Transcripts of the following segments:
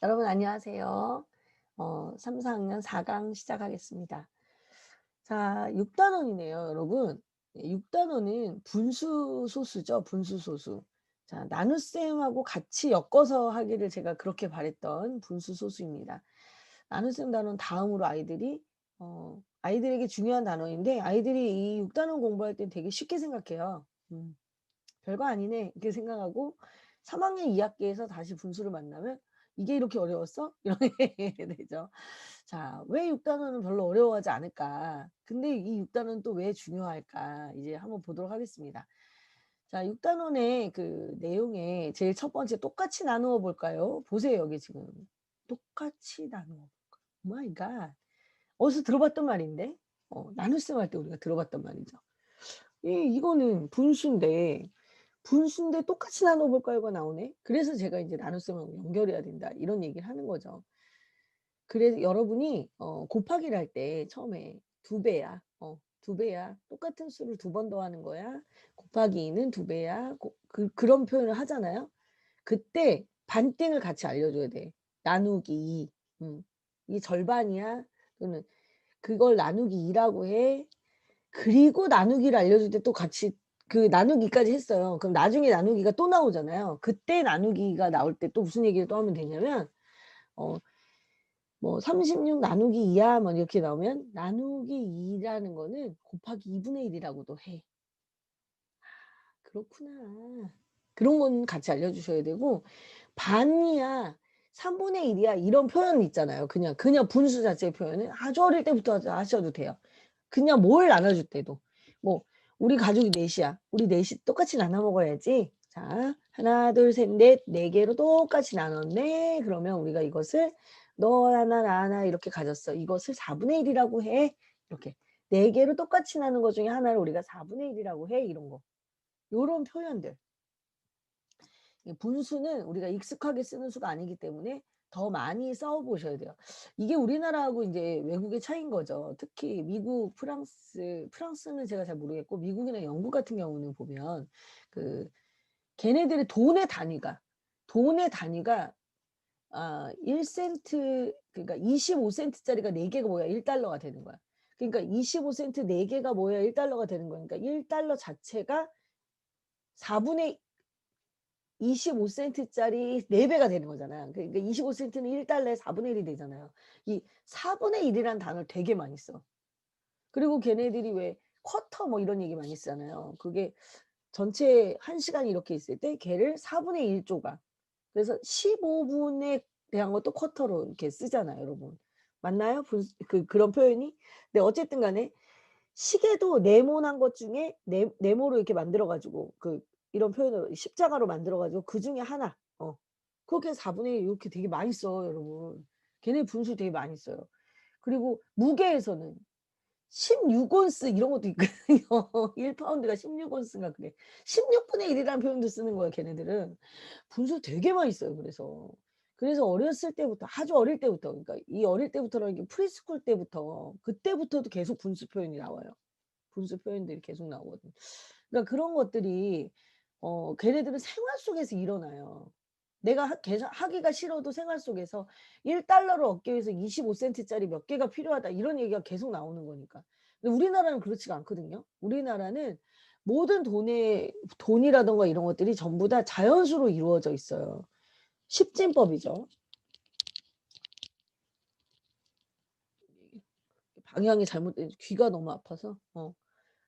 여러분 안녕하세요. 3, 4학년 4강 시작하겠습니다. 자, 6단원이네요, 여러분. 6단원은 분수 소수죠, 분수 소수. 자, 나눗셈하고 같이 엮어서 하기를 제가 그렇게 바랬던 분수 소수입니다. 나눗셈 단원 다음으로 아이들에게 중요한 단어인데 아이들이 이 6단원 공부할 때 되게 쉽게 생각해요. 별거 아니네 이렇게 생각하고 3학년 2학기에서 다시 분수를 만나면 '이게 이렇게 어려웠어?' 이렇게 되죠. 자, 왜 6단원은 별로 어려워하지 않을까? 근데 이 6단원은 또 왜 중요할까? 이제 한번 보도록 하겠습니다. 자, 6단원의 그 내용에 제일 첫 번째 똑같이 나누어 볼까요? 보세요, 여기 지금. 똑같이 나누어 볼까요? 마이 갓. 어디서 들어봤던 말인데? 나눗셈 할 때 우리가 들어봤던 말이죠. 이거는 분수인데 똑같이 나눠 볼까요가 나오네. 그래서 제가 이제 나눗셈하고 연결해야 된다 이런 얘기를 하는 거죠. 그래서 여러분이 곱하기를 할 때 처음에 두 배야. 두 배야. 똑같은 수를 두 번 더하는 거야. 곱하기 2는 두 배야. 그런 표현을 하잖아요. 그때 반띵을 같이 알려줘야 돼. 나누기 2. 이게 절반이야. 또는 그걸 나누기 2라고 해. 그리고 나누기를 알려줄 때 또 같이 그 나누기까지 했어요. 그럼 나중에 나누기가 또 나오잖아요. 그때 나누기가 나올 때 또 무슨 얘기를 또 하면 되냐면 어 뭐 "36 나누기 2야." 뭐 이렇게 나오면 나누기 2라는 거는 곱하기 2분의 1 이라고도 해. 그렇구나. 그런 건 같이 알려주셔야 되고 반이야, 3분의 1이야 이런 표현 있잖아요. 그냥 분수 자체의 표현은 아주 어릴 때부터 하셔도 돼요. 그냥 뭘 나눠줄 때도. 뭐 "우리 가족이 넷 이야. 우리 넷이 똑같이 나눠 먹어야지." 자, 하나 둘 셋 넷, 네 개로 똑같이 나눴네. 그러면 우리가 이것을 너 하나 나 하나 이렇게 가졌어. 이것을 4분의 1 이라고 해. 이렇게. 네 개로 똑같이 나눈 것 중에 하나를 우리가 4분의 1 이라고 해. 이런 거. 요런 표현들. 이 분수는 우리가 익숙하게 쓰는 수가 아니기 때문에 더 많이 써 보셔야 돼요. 이게 우리나라하고 인제 외국의 차이인 거죠. 특히 미국, 프랑스는 제가 잘 모르겠고 미국이나 영국 같은 경우는 보면 그 걔네들의 돈의 단위가 1 센트, 그러니까 25 센트짜리가 4 개가 모여야 1 달러가 되는 거야. 그러니까 25 센트 4 개가 모여야 1 달러가 되는 거니까 1 달러 자체가 4분의 25 센트짜리 4 배가 되는 거잖아요. 그러니까 25 센트는 1 달러의 4분의 1이 되잖아요. 이 4분의 1 이라는 단어를 되게 많이 써. 그리고 걔네들이 왜 쿼터 뭐 이런 얘기 많이 쓰잖아요. 그게 전체 1 시간이 이렇게 있을 때 걔를 4분의 1 조각. 그래서 15 분에 대한 것도 쿼터로 이렇게 쓰잖아요, 여러분. 맞나요? 그런 표현이? 근데 어쨌든 간에 시계도 네모난 것 중에 네모로 이렇게 만들어 가지고 이런 표현을 십자가로 만들어 가지고 그중에 하나 그렇게 해서 4분의 1 이렇게 되게 많이 써 여러분. 걔네 분수 되게 많이 써요. 그리고 무게에서는 16 온스 이런 것도 있거든요. 1 파운드가 16 온스인가 그래. 16분의 1 이라는 표현도 쓰는 거예요 걔네들은. 분수 되게 많이 써요 그래서. 그래서 어렸을 때부터 아주 어릴 때부터, 그러니까 이 어릴 때부터라는 게 프리스쿨 때부터 그때부터도 계속 분수 표현이 나와요. 분수 표현들이 계속 나오거든요. 그러니까 그런 것들이 걔네들은 생활 속에서 일어나요. 내가 하기가 싫어도 생활 속에서 1 달러를 얻기 위해서 25 센트짜리 몇 개가 필요하다 이런 얘기가 계속 나오는 거니까. 근데 우리나라는 그렇지가 않거든요. 우리나라는 모든 돈이라든가 이런 것들이 전부 다 자연수로 이루어져 있어요. 십진법이죠. 방향이 잘못된 귀가 너무 아파서.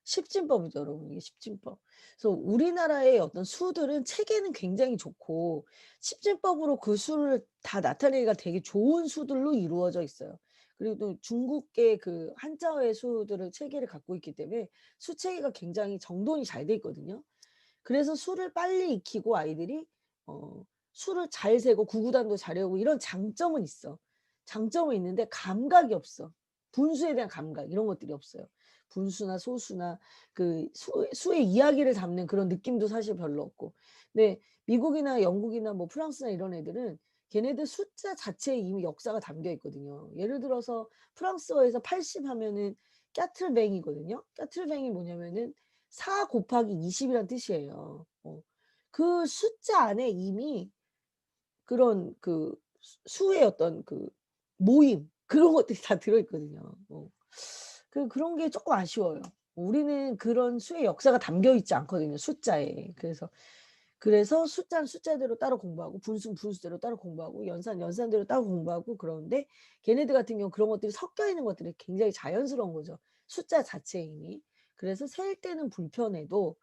십진법이죠 여러분. 이게 십진법. 그래서 우리나라의 어떤 수들은 체계는 굉장히 좋고 십진법으로 그 수를 다 나타내기가 되게 좋은 수들로 이루어져 있어요. 그리고 또 중국계 그 한자어의 수들을 체계를 갖고 있기 때문에 수 체계가 굉장히 정돈이 잘 돼 있거든요. 그래서 수를 빨리 익히고 아이들이 수를 잘 세고 구구단도 잘 외우고 이런 장점은 있어. 장점은 있는데 감각이 없어. 분수에 대한 감각 이런 것들이 없어요. 분수나 소수나 그 수의 이야기를 담는 그런 느낌도 사실 별로 없고. 근데 미국이나 영국이나 뭐 프랑스나 이런 애들은 걔네들 숫자 자체에 이미 역사가 담겨 있거든요. 예를 들어서 프랑스어에서 80 하면은 까트르뱅이거든요. 까트르뱅이 뭐냐면은 4 곱하기 20 이란 뜻이에요. 그 숫자 안에 이미 그런 수의 어떤 그 모임 그런 것들이 다 들어 있거든요. 그런 게 조금 아쉬워요. 우리는 그런 수의 역사가 담겨 있지 않거든요, 숫자에. 그래서 숫자는 숫자대로 따로 공부하고 분수는 분수대로 따로 공부하고 연산은 연산대로 따로 공부하고 그러는데 걔네들 같은 경우는 그런 것들이 섞여 있는 것들이 굉장히 자연스러운 거죠, 숫자 자체의 힘이. 그래서 셀 때는 불편해도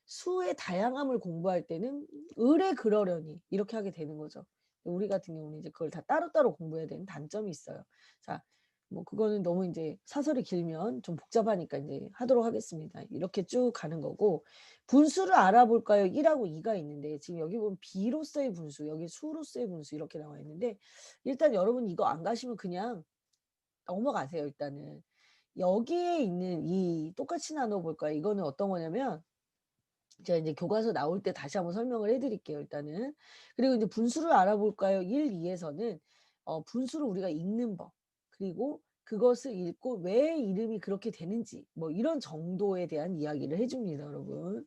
수의 다양함을 공부할 때는 의례 그러려니 이렇게 하게 되는 거죠. 우리 같은 경우는 이제 그걸 다 따로따로 공부해야 되는 단점이 있어요. 자, 뭐 그거는 너무 이제 사설이 길면 좀 복잡하니까 이제 하도록 하겠습니다. 이렇게 쭉 가는 거고 분수를 알아볼까요? 1하고 2가 있는데 지금 여기 보면 B로서의 분수, 여기 수로서의 분수 이렇게 나와 있는데 일단 여러분 이거 안 가시면 그냥 넘어가세요, 일단은. 여기에 있는 이 똑같이 나눠 볼까요? 이거는 어떤 거냐면 제가 이제 교과서 나올 때 다시 한번 설명을 해 드릴게요, 일단은. 그리고 이제 분수를 알아볼까요? 1, 2 에서는 분수를 우리가 읽는 법, 그리고 그것을 읽고 왜 이름이 그렇게 되는지 뭐 이런 정도에 대한 이야기를 해 줍니다, 여러분.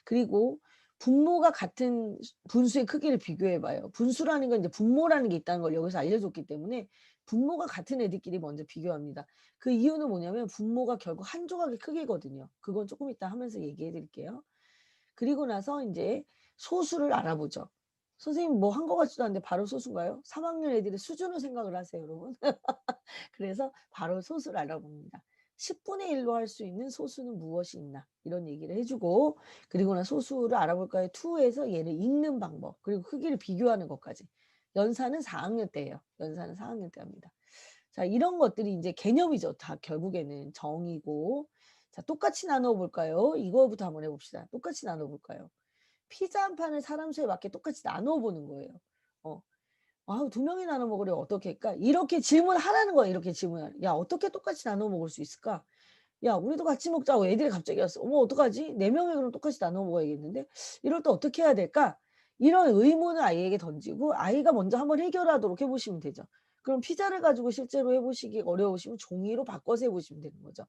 그리고 분모가 같은 분수의 크기를 비교해 봐요. 분수라는 건 이제 분모라는 게 있다는 걸 여기서 알려줬기 때문에 분모가 같은 애들끼리 먼저 비교합니다. 그 이유는 뭐냐면 분모가 결국 한 조각의 크기거든요. 그건 조금 이따 하면서 얘기해 드릴게요. 그리고 나서 인제 소수를 알아보죠. 선생님 뭐 한 것 같지도 않은데 바로 소수인가요? 3 학년 애들의 수준을 생각을 하세요, 여러분. 그래서 바로 소수를 알아봅니다. 10분의 1로 할 수 있는 소수는 무엇이 있나 이런 얘기를 해 주고 그리고 나 소수를 알아볼까요? 2에서 얘를 읽는 방법 그리고 크기를 비교하는 것까지. 연산은 4학년 때예요. 연산은 4학년 때 합니다. 자, 이런 것들이 인제 개념이죠. 다 결국에는 정의고. 자, 똑같이 나눠 볼까요? 이거부터 한번 해 봅시다. 똑같이 나눠 볼까요? 피자 한 판을 사람 수에 맞게 똑같이 나누어 보는 거예요. 어. "아우 2 명이 나눠 먹으려면 어떻게 할까?" 이렇게 질문하라는 거예요. 이렇게 질문을. "야 어떻게 똑같이 나눠 먹을 수 있을까? 야 우리도 같이 먹자고." 애들이 갑자기 왔어. "어머 어떡하지? 4 명이 그럼 똑같이 나눠 먹어야겠는데? 이럴 때 어떻게 해야 될까?" 이런 의문을 아이에게 던지고 아이가 먼저 한번 해결하도록 해 보시면 되죠. 그럼 피자를 가지고 실제로 해 보시기 어려우시면 종이로 바꿔서 해 보시면 되는 거죠.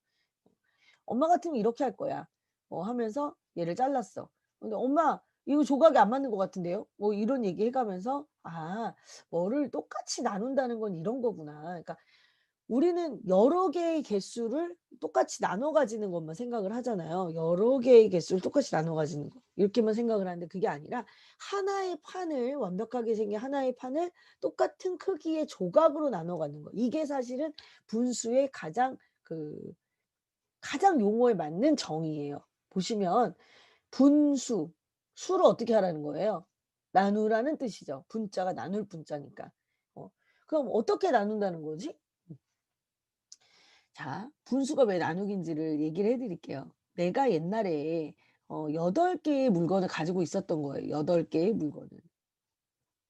"엄마 같으면 이렇게 할 거야." 하면서 얘를 잘랐어. 근데 "엄마 이거 조각이 안 맞는 것 같은데요?" 뭐 이런 얘기해 가면서 '아 뭐를 똑같이 나눈다는 건 이런 거구나.' 그러니까 우리는 여러 개의 개수를 똑같이 나눠 가지는 것만 생각을 하잖아요. 여러 개의 개수를 똑같이 나눠 가지는 거. 이렇게만 생각을 하는데 그게 아니라 하나의 판을 완벽하게 생긴 하나의 판을 똑같은 크기의 조각으로 나눠 가는 거. 이게 사실은 분수의 가장 용어에 맞는 정의예요. 보시면 분수, 수를 어떻게 하라는 거예요? 나누라는 뜻이죠. 분자가 나눌 분자니까. 어 그럼 어떻게 나눈다는 거지? 자, 분수가 왜 나누기인지를 얘기를 해 드릴게요. 내가 옛날에 8 개의 물건을 가지고 있었던 거예요, 8 개의 물건을.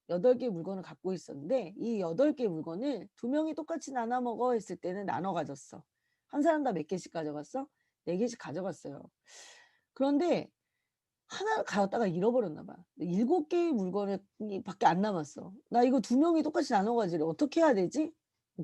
8 개의 물건을 갖고 있었는데 이 8 개의 물건을 2 명이 똑같이 나눠 먹어 했을 때는 나눠 가졌어. 한 사람당 몇 개씩 가져갔어? 4 개씩 가져갔어요. 그런데 하나를 가졌다가 잃어버렸나 봐. 7 개의 물건을 이 밖에 안 남았어. '나 이거 2 명이 똑같이 나눠 가지를 어떻게 해야 되지?'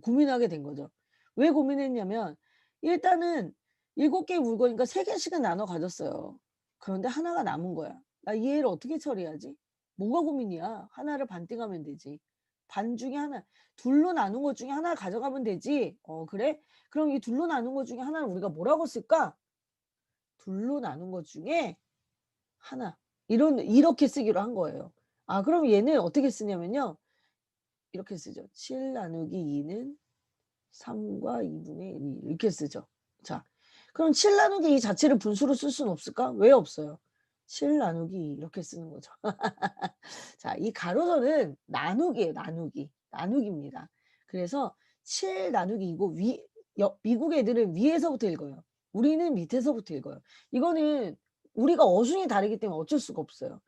고민하게 된 거죠. 왜 고민했냐면 일단은 7 개의 물건이니까 3 개씩은 나눠 가졌어요. 그런데 하나가 남은 거야. '나 이 애를 어떻게 처리하지?' 뭐가 고민이야. 하나를 반띵하면 되지. 반 중에 하나 둘로 나눈 것 중에 하나를 가져가면 되지. 그래? 그럼 이 둘로 나눈 것 중에 하나를 우리가 뭐라고 쓸까? 둘로 나눈 것 중에 하나. 이렇게 쓰기로 한 거예요. 아 그럼 얘는 어떻게 쓰냐면요. 이렇게 쓰죠. 7 나누기 2는 3과 2분의 1 이렇게 쓰죠. 자 그럼 7 나누기 2 자체를 분수로 쓸 수는 없을까? 왜 없어요? 7 나누기 2 이렇게 쓰는 거죠. 자 이 가로선은 나누기예요, 나누기. 나누기입니다. 그래서 7 나누기 2고 미국 애들은 위에서부터 읽어요. 우리는 밑에서부터 읽어요. 이거는 우리가 어순이 다르기 때문에 어쩔 수가 없어요.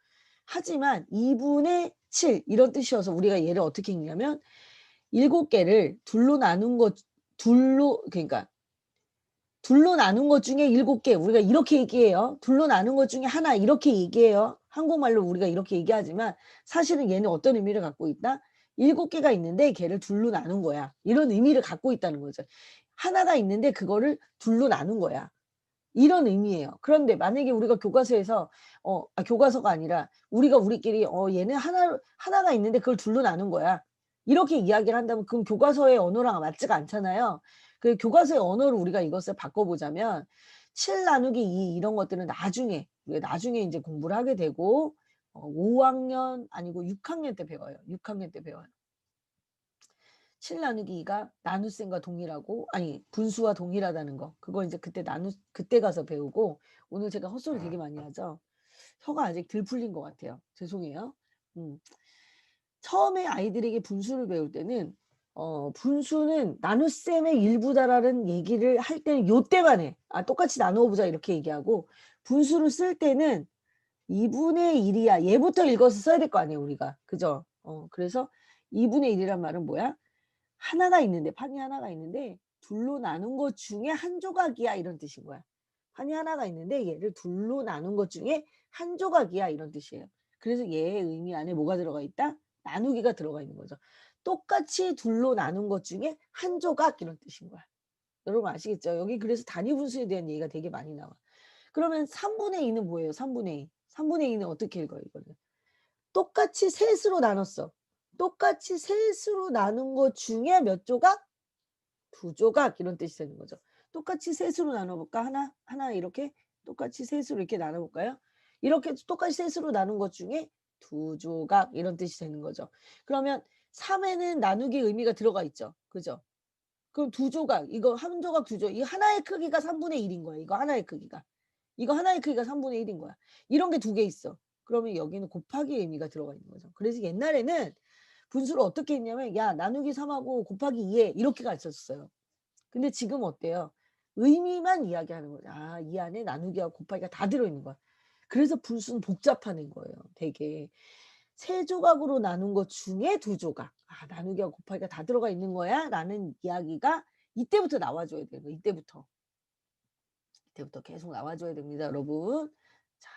하지만 2분의 7 이런 뜻이어서 우리가 얘를 어떻게 읽냐면 7 개를 둘로 나눈 것 둘로 그러니까 둘로 나눈 것 중에 7 개 우리가 이렇게 얘기해요. 둘로 나눈 것 중에 하나 이렇게 얘기해요. 한국말로 우리가 이렇게 얘기하지만 사실은 얘는 어떤 의미를 갖고 있다? 7 개가 있는데 걔를 둘로 나눈 거야. 이런 의미를 갖고 있다는 거죠. 하나가 있는데 그거를 둘로 나눈 거야. 이런 의미예요. 그런데 만약에 우리가 교과서에서 교과서가 아니라 우리가 우리끼리 얘는 하나가 있는데 그걸 둘로 나눈 거야. 이렇게 이야기를 한다면 그럼 교과서의 언어랑 맞지가 않잖아요. 그 교과서의 언어로 우리가 이것을 바꿔보자면 7 나누기 2 이런 것들은 나중에 우리가 나중에 인제 공부를 하게 되고 5 학년 아니고 6 학년 때 배워요. 6 학년 때 배워요. 7 나누기 2가 나눗셈과 동일하고 아니 분수와 동일하다는 거. 그걸 인제 그때 가서 배우고 오늘 제가 헛소리 되게 많이 하죠. 혀가 아직 덜 풀린 것 같아요. 죄송해요. 음. 처음에 아이들에게 분수를 배울 때는 "분수는 나눗셈의 일부다."라는 얘기를 할 때는 요때만 해. "아 똑같이 나누어 보자." 이렇게 얘기하고 분수를 쓸 때는 2분의 1 이야. 얘부터 읽어서 써야 될 거 아니에요 우리가. 그죠? 그래서 2분의 1 이란 말은 뭐야? 하나가 있는데 판이 하나가 있는데 둘로 나눈 것 중에 한 조각이야 이런 뜻인 거야. 판이 하나가 있는데 얘를 둘로 나눈 것 중에 한 조각이야 이런 뜻이에요. 그래서 얘의 의미 안에 뭐가 들어가 있다? 나누기가 들어가 있는 거죠. 똑같이 둘로 나눈 것 중에 한 조각 이런 뜻인 거야. 여러분 아시겠죠? 여기 그래서 단위 분수에 대한 얘기가 되게 많이 나와. 그러면 3분의 2는 뭐예요? 3분의 2. 3분의 2는 어떻게 읽어요 이거는? 똑같이 셋으로 나눴어. 똑같이 셋으로 나눈 것 중에 몇 조각? 두 조각 이런 뜻이 되는 거죠. 똑같이 셋으로 나눠 볼까? 하나 이렇게 똑같이 셋으로 이렇게 나눠 볼까요? 이렇게 똑같이 셋으로 나눈 것 중에 두 조각 이런 뜻이 되는 거죠. 그러면 3 에는 나누기 의미가 들어가 있죠. 그죠? 그럼 두 조각 이거 한 조각 두 조각 이 하나의 크기가 3분의 1인 거예요. 이거 하나의 크기가. 이거 하나의 크기가 3분의 1인 거야. 이런 게 두 개 있어. 그러면 여기는 곱하기 의미가 들어가 있는 거죠. 그래서 옛날에는 분수를 어떻게 했냐면 "야 나누기 3 하고 곱하기 2 해." 이렇게 가르쳤어요. 근데 지금 어때요? 의미만 이야기하는 거죠. 아 이 안에 나누기하고 곱하기가 다 들어있는 거야. 그래서 분수는 복잡한 애인 거예요 되게. 세 조각으로 나눈 것 중에 두 조각. '아 나누기하고 곱하기가 다 들어가 있는 거야.'라는 이야기가 이때부터 나와 줘야 돼요. 이때부터. 이때부터 계속 나와 줘야 됩니다 여러분. 자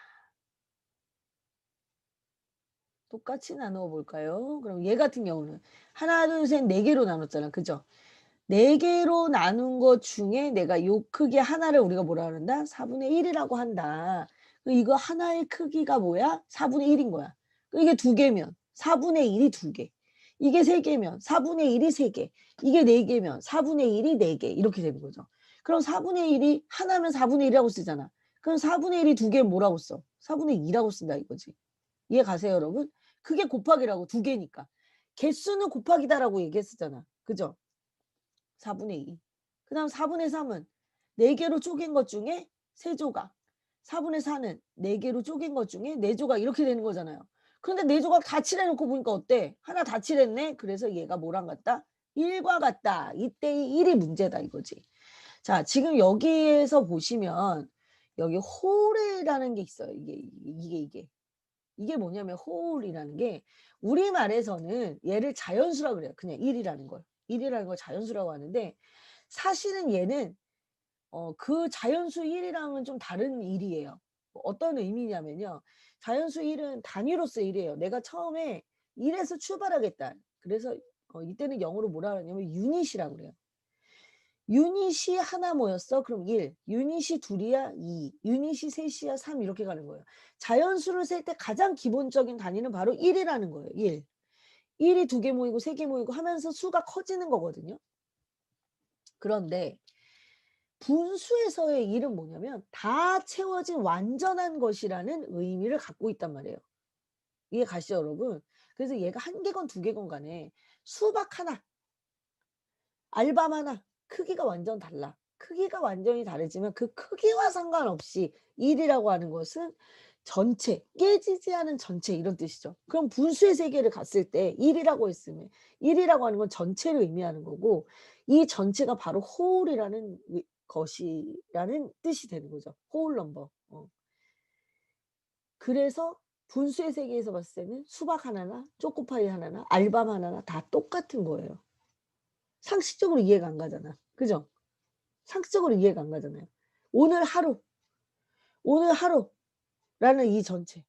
똑같이 나누어 볼까요? 그럼 얘 같은 경우는 하나 둘 셋 네 개로 나눴잖아. 그죠? 4 개로 나눈 것 중에 내가 요 크기 하나를 우리가 뭐라 그런다? 4분의 1 이라고 한다. 그 이거 하나의 크기가 뭐야? 4분의 1인 거야. 그 이게 2 개면 4분의 1이 2 개. 이게 3 개면 4분의 1이 3 개. 이게 4 개면 4분의 1이 4 개. 이렇게 되는 거죠. 그럼 4분의 1이 하나면 4분의 1이라고 쓰잖아. 그럼 4분의 1이 2 개면 뭐라고 써? 4분의 2라고 쓴다 이거지. 이해 가세요 여러분? 그게 곱하기라고 2 개니까. 개수는 곱하기다라고 얘기했었잖아. 그죠? 4분의 2. 그다음 4분의 3은 4 개로 쪼갠 것 중에 3 조각. 4분의 4는 4 개로 쪼갠 것 중에 4 조각 이렇게 되는 거잖아요. 그런데 4 조각 다 칠해 놓고 보니까 어때? 하나 다 칠했네. 그래서 얘가 뭐랑 같다? 1과 같다. 이때의 1이 문제다 이거지. 자 지금 여기에서 보시면 여기 홀이라는 게 있어요. 이게. 이게 뭐냐면 홀이라는 게 우리말에서는 얘를 자연수라고 그래요. 그냥 1 이라는 걸. 1 이라는 걸 자연수라고 하는데 사실은 얘는 그 자연수 1 이랑은 좀 다른 1 이에요. 어떤 의미냐면요. 자연수 1은 단위로서의 1 이에요. 내가 처음에 1 에서 출발하겠다. 그래서 이때는 영어로 뭐라 그러냐면 유닛이라고 그래요. 유닛이 하나 모였어? 그럼 1. 유닛이 둘 이야? 2. 유닛이 셋 이야? 3 이렇게 가는 거예요. 자연수를 셀 때 가장 기본적인 단위는 바로 1 이라는 거예요. 1. 1이 2개 모이고 3개 모이고 하면서 수가 커지는 거거든요. 그런데 분수에서의 1은 뭐냐면 다 채워진 완전한 것이라는 의미를 갖고 있단 말이에요. 이해 가시죠 여러분? 그래서 얘가 1 개건 2 개건 간에 수박 하나, 알밤 하나 크기가 완전 달라. 크기가 완전히 다르지만 그 크기와 상관없이 1 이라고 하는 것은 전체, 깨지지 않은 전체 이런 뜻이죠. 그럼 분수의 세계를 갔을 때 1 이라고 했으면 1 이라고 하는 건 전체를 의미하는 거고 이 전체가 바로 whole이라는 것이라는 뜻이 되는 거죠. whole number. 그래서 분수의 세계에서 봤을 때는 수박 하나나 초코파이 하나나 알밤 하나나 다 똑같은 거예요. 상식적으로 이해가 안 가잖아. 그죠? 상식적으로 이해가 안 가잖아요. 오늘 하루, 오늘 하루라는 이 전체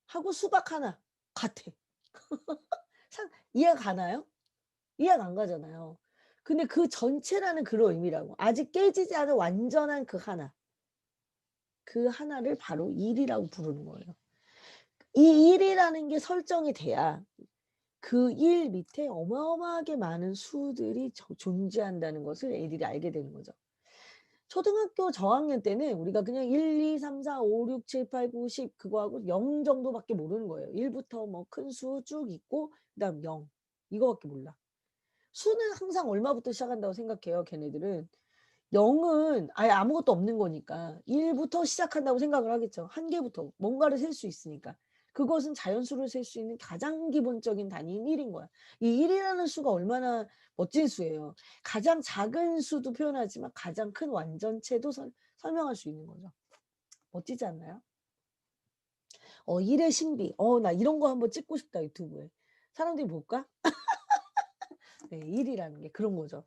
하고 수박 하나 같아. 이해가 가나요? 이해가 안 가잖아요. 근데 그 전체라는 그런 의미라고. 아직 깨지지 않은 완전한 그 하나. 그 하나를 바로 1 이라고 부르는 거예요. 이 1 이라는 게 설정이 돼야 그 1 밑에 어마어마하게 많은 수들이 존재한다는 것을 애들이 알게 되는 거죠. 초등학교 저학년 때는 우리가 그냥 1, 2, 3, 4, 5, 6, 7, 8, 9, 10 그거하고 0 정도밖에 모르는 거예요. 1 부터 뭐 큰 수 쭉 있고 그다음 0 이거밖에 몰라. 수는 항상 얼마부터 시작한다고 생각해요, 걔네들은. 0은 아예 아무것도 없는 거니까 1 부터 시작한다고 생각을 하겠죠. 한 개부터 뭔가를 셀 수 있으니까. 그것은 자연수를 셀 수 있는 가장 기본적인 단위인 1인 거야. 이 1 이라는 수가 얼마나 멋진 수예요. 가장 작은 수도 표현하지만 가장 큰 완전체도 설명할 수 있는 거죠. 멋지지 않나요? 1의 신비. 나 이런 거 한번 찍고 싶다 유튜브에. 사람들이 볼까? 네. 1 이라는 게 그런 거죠.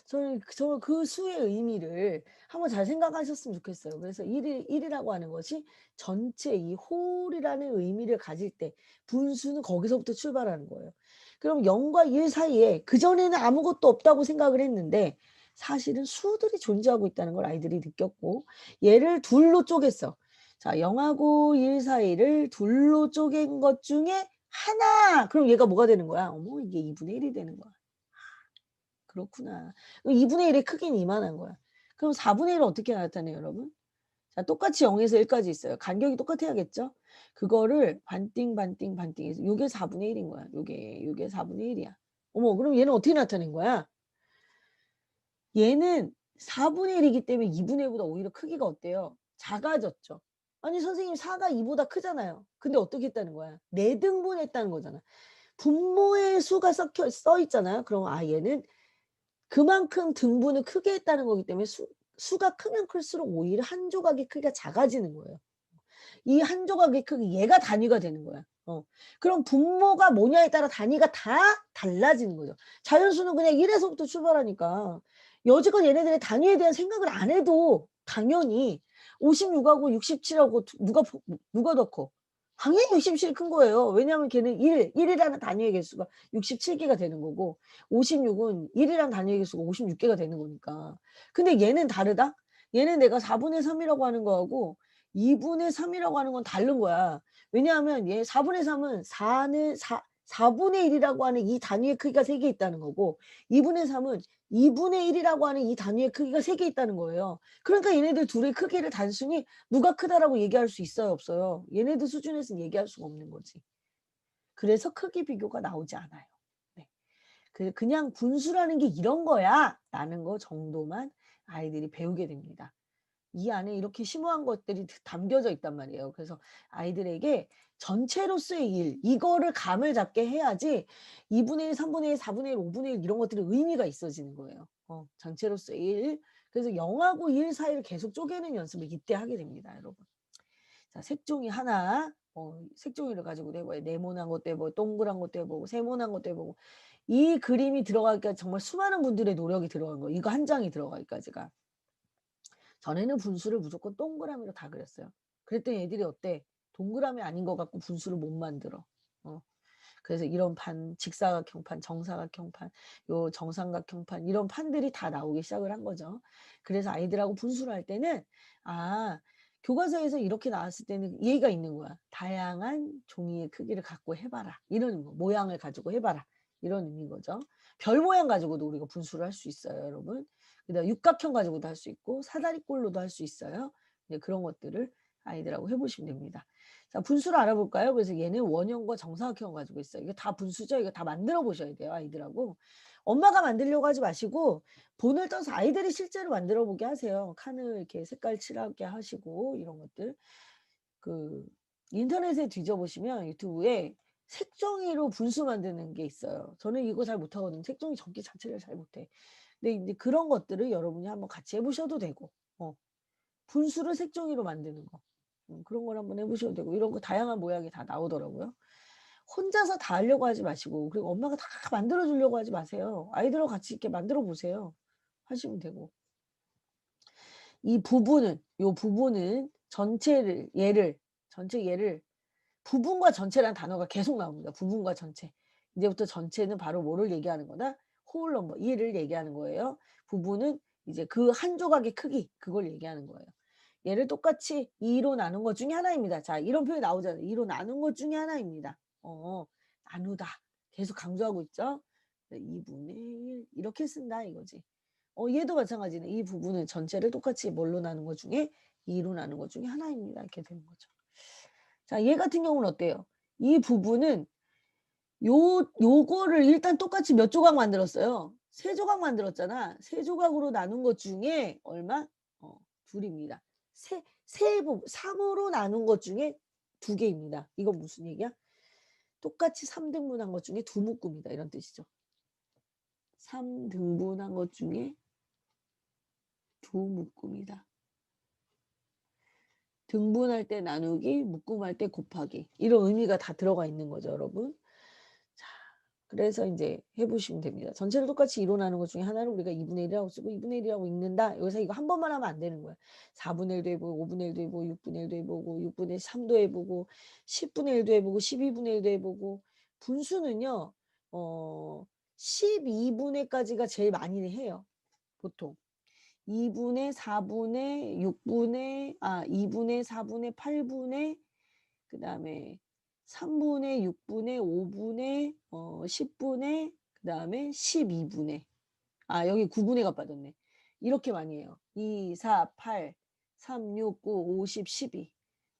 저는 그 수의 의미를 한번 잘 생각하셨으면 좋겠어요. 그래서 1 이라고 하는 것이 전체 이 홀이라는 의미를 가질 때 분수는 거기서부터 출발하는 거예요. 그럼 0과 1 사이에 그전에는 아무것도 없다고 생각을 했는데 사실은 수들이 존재하고 있다는 걸 아이들이 느꼈고 얘를 둘로 쪼갰어. 자 0하고 1 사이를 둘로 쪼갠 것 중에 하나! 그럼 얘가 뭐가 되는 거야? 어머 이게 2분의 1이 되는 거야. 그렇구나. 그럼 2분의 1의 크기는 이만한 거야. 그럼 4분의 1은 어떻게 나타내요 여러분? 자 똑같이 0 에서 1 까지 있어요. 간격이 똑같아야겠죠? 그거를 반띵, 반띵, 반띵해서 요게 4분의 1인 거야. 요게 4분의 1이야. 어머 그럼 얘는 어떻게 나타낸 거야? 얘는 4분의 1이기 때문에 2분의 1보다 오히려 크기가 어때요? 작아졌죠. 아니 선생님 4가 2 보다 크잖아요. 근데 어떻게 했다는 거야? 4등분했다는 거잖아. 분모의 수가 써 있잖아요. 그럼 얘는 그만큼 등분을 크게 했다는 거기 때문에 수가 크면 클수록 오히려 한 조각의 크기가 작아지는 거예요. 이 한 조각의 크기 얘가 단위가 되는 거야. 그럼 분모가 뭐냐에 따라 단위가 다 달라지는 거죠. 자연수는 그냥 1 에서부터 출발하니까 여지껏 얘네들의 단위에 대한 생각을 안 해도 당연히 56 하고 67 하고 누가 더 커? 당연히 67이 큰 거예요. 왜냐하면 걔는 1 이라는 단위의 개수가 67 개가 되는 거고 56은 1 이라는 단위의 개수가 56 개가 되는 거니까. 근데 얘는 다르다? 얘는 내가 4분의 3 이라고 하는 거하고 2분의 3 이라고 하는 건 다른 거야. 왜냐하면 얘 4분의 3은 4는 4분의 1 이라고 하는 이 단위의 크기가 3개 있다는 거고 2분의 3은 2분의 1 이라고 하는 이 단위의 크기가 3개 있다는 거예요. 그러니까 얘네들 둘의 크기를 단순히 "누가 크다."라고 얘기할 수 있어요, 없어요? 얘네들 수준에서는 얘기할 수가 없는 거지. 그래서 크기 비교가 나오지 않아요. 네. 그냥 '분수라는 게 이런 거야.'라는 거 정도만 아이들이 배우게 됩니다. 이 안에 이렇게 심오한 것들이 담겨져 있단 말이에요. 그래서 아이들에게 전체로서의 일 이거를 감을 잡게 해야지 2분의 1, 3분의 1, 4분의 1, 5분의 1 이런 것들이 의미가 있어지는 거예요. 전체로서의 일. 그래서 0하고 1 사이를 계속 쪼개는 연습을 이때 하게 됩니다 여러분. 자 색종이 하나 색종이를 가지고도 해 봐요. 네모난 것도 해 보고 동그란 것도 해 보고 세모난 것도 해 보고 이 그림이 들어가기까지 정말 수많은 분들의 노력이 들어간 거예요. 이거 한 장이 들어가기까지가. 전에는 분수를 무조건 동그라미로 다 그렸어요. 그랬더니 애들이 어때? 동그라미 아닌 것 같고 분수를 못 만들어. 어. 그래서 이런 판, 직사각형판, 정사각형판, 요 정삼각형판 이런 판들이 다 나오기 시작을 한 거죠. 그래서 아이들하고 분수를 할 때는 교과서에서 이렇게 나왔을 때는 예의가 있는 거야. "다양한 종이의 크기를 갖고 해 봐라." 이런 거. "모양을 가지고 해 봐라." 이런 의미인 거죠. 별 모양 가지고도 우리가 분수를 할 수 있어요 여러분. 그다음에 육각형 가지고도 할 수 있고 사다리꼴로도 할 수 있어요. 네 그런 것들을 아이들하고 해 보시면 됩니다. 자 분수를 알아볼까요? 그래서 얘는 원형과 정사각형을 가지고 있어요. 이게 다 분수죠. 이거 다 만들어 보셔야 돼요 아이들하고. 엄마가 만들려고 하지 마시고 본을 떠서 아이들이 실제로 만들어 보게 하세요. 칸을 이렇게 색깔 칠하게 하시고 이런 것들. 그 인터넷에 뒤져 보시면 유튜브에 색종이로 분수 만드는 게 있어요. 저는 이거 잘 못하거든요. 색종이 접기 자체를 잘 못해. 근데 인제 그런 것들을 여러분이 한번 같이 해 보셔도 되고 분수를 색종이로 만드는 거. 그런 걸 한번 해 보셔도 되고 이런 거 다양한 모양이 다 나오더라고요. 혼자서 다 하려고 하지 마시고 그리고 엄마가 다 만들어 주려고 하지 마세요. 아이들하고 같이 이렇게 만들어 보세요. 하시면 되고. 요 부분은 전체 얘를 부분과 전체라는 단어가 계속 나옵니다. 부분과 전체. 이제부터 전체는 바로 뭐를 얘기하는 거다? 홀 넘버 얘를 얘기하는 거예요. 부분은 이제 그 한 조각의 크기 그걸 얘기하는 거예요. 얘를 똑같이 2로 나눈 것 중에 하나입니다. 자 이런 표현이 나오잖아요. 2로 나눈 것 중에 하나입니다. 나누다. 계속 강조하고 있죠. 2분의 1 이렇게 쓴다 이거지. 얘도 마찬가지네. 이 부분은 전체를 똑같이 뭘로 나눈 것 중에 2로 나눈 것 중에 하나입니다. 이렇게 되는 거죠. 자, 얘 같은 경우는 어때요? 이 부분은 요거를 일단 똑같이 몇 조각 만들었어요? 3 조각 만들었잖아. 3 조각으로 나눈 것 중에 얼마? 2 입니다. 세 3 으로 나눈 것 중에 2 개입니다. 이건 무슨 얘기야? 똑같이 3 등분한 것 중에 2 묶음이다 이런 뜻이죠. 3 등분한 것 중에 2 묶음이다. 등분할 때 나누기, 묶음할 때 곱하기 이런 의미가 다 들어가 있는 거죠 여러분. 자, 그래서 인제 해 보시면 됩니다. 전체를 똑같이 2로 나누는 것 중에 하나를 우리가 2분의 1이라고 쓰고 2분의 1이라고 읽는다. 여기서 이거 한 번만 하면 안 되는 거야. 4분의 1도 해 보고 5분의 1도 해 보고 6분의 1도 해 보고 6분의 3도 해 보고 10분의 1도 해 보고 12분의 1도 해 보고 분수는요. 어 12분의 까지가 제일 많이 해요 보통. 2분의 4분의 6분의 2분의 4분의 8분의 그다음에 3분의 6분의 5분의 10분의 그다음에 12분의 여기 9분의가 빠졌네. 이렇게 많이 해요. 2, 4, 8, 3, 6, 9, 50, 12.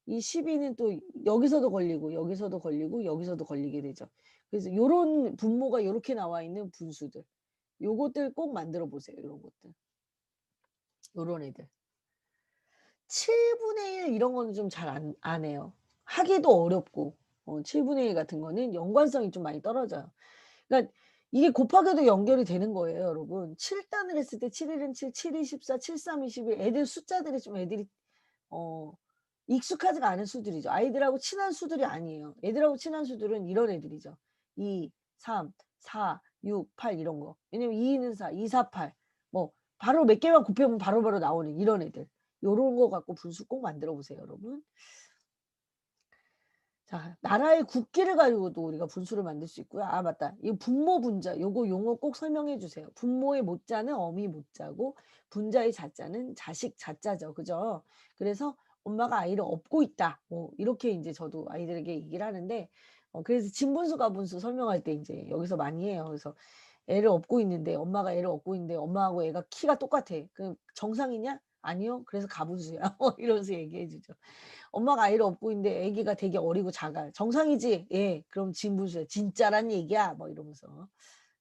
이 12는 또 여기서도 걸리고 여기서도 걸리고 여기서도 걸리게 되죠. 그래서 요런 분모가 요렇게 나와 있는 분수들. 요것들 꼭 만들어 보세요, 요런 것들. 요런 애들. 7분의 1 이런 거는 좀 잘 안 해요. 하기도 어렵고 7분의 1 같은 거는 연관성이 좀 많이 떨어져요. 그러니까 이게 곱하기도 연결이 되는 거예요 여러분. 7 단을 했을 때 7 1은 7, 7 2 14, 7 3 21 애들 숫자들이 좀 애들이 어 익숙하지가 않은 수들이죠. 아이들하고 친한 수들이 아니에요. 애들하고 친한 수들은 이런 애들이죠. 2, 3, 4, 6, 8 이런 거. 왜냐면 2는 4, 2, 4, 8 뭐 바로 몇 개만 곱해보면 바로바로 나오는 이런 애들. 요런 거 갖고 분수 꼭 만들어 보세요 여러분. 자, 나라의 국기를 가지고도 우리가 분수를 만들 수 있고요. 맞다. 이 분모 분자 요거 용어 꼭 설명해 주세요. 분모의 모자는 어미 모자고 분자의 자자는 자식 자자죠. 그죠? 그래서 엄마가 아이를 업고 있다. 뭐 이렇게 인제 저도 아이들에게 얘기를 하는데 그래서 진분수 가분수 설명할 때 인제 여기서 많이 해요. 그래서 애를 업고 있는데 엄마가 애를 업고 있는데 엄마하고 애가 키가 똑같아. 그 정상이냐? 아니요. 그래서 가분수야. 이러면서 얘기해 주죠. 엄마가 아이를 업고 있는데 아기가 되게 어리고 작아요. "정상이지?" "예." "그럼 진분수야." "진짜란 얘기야." 뭐 이러면서.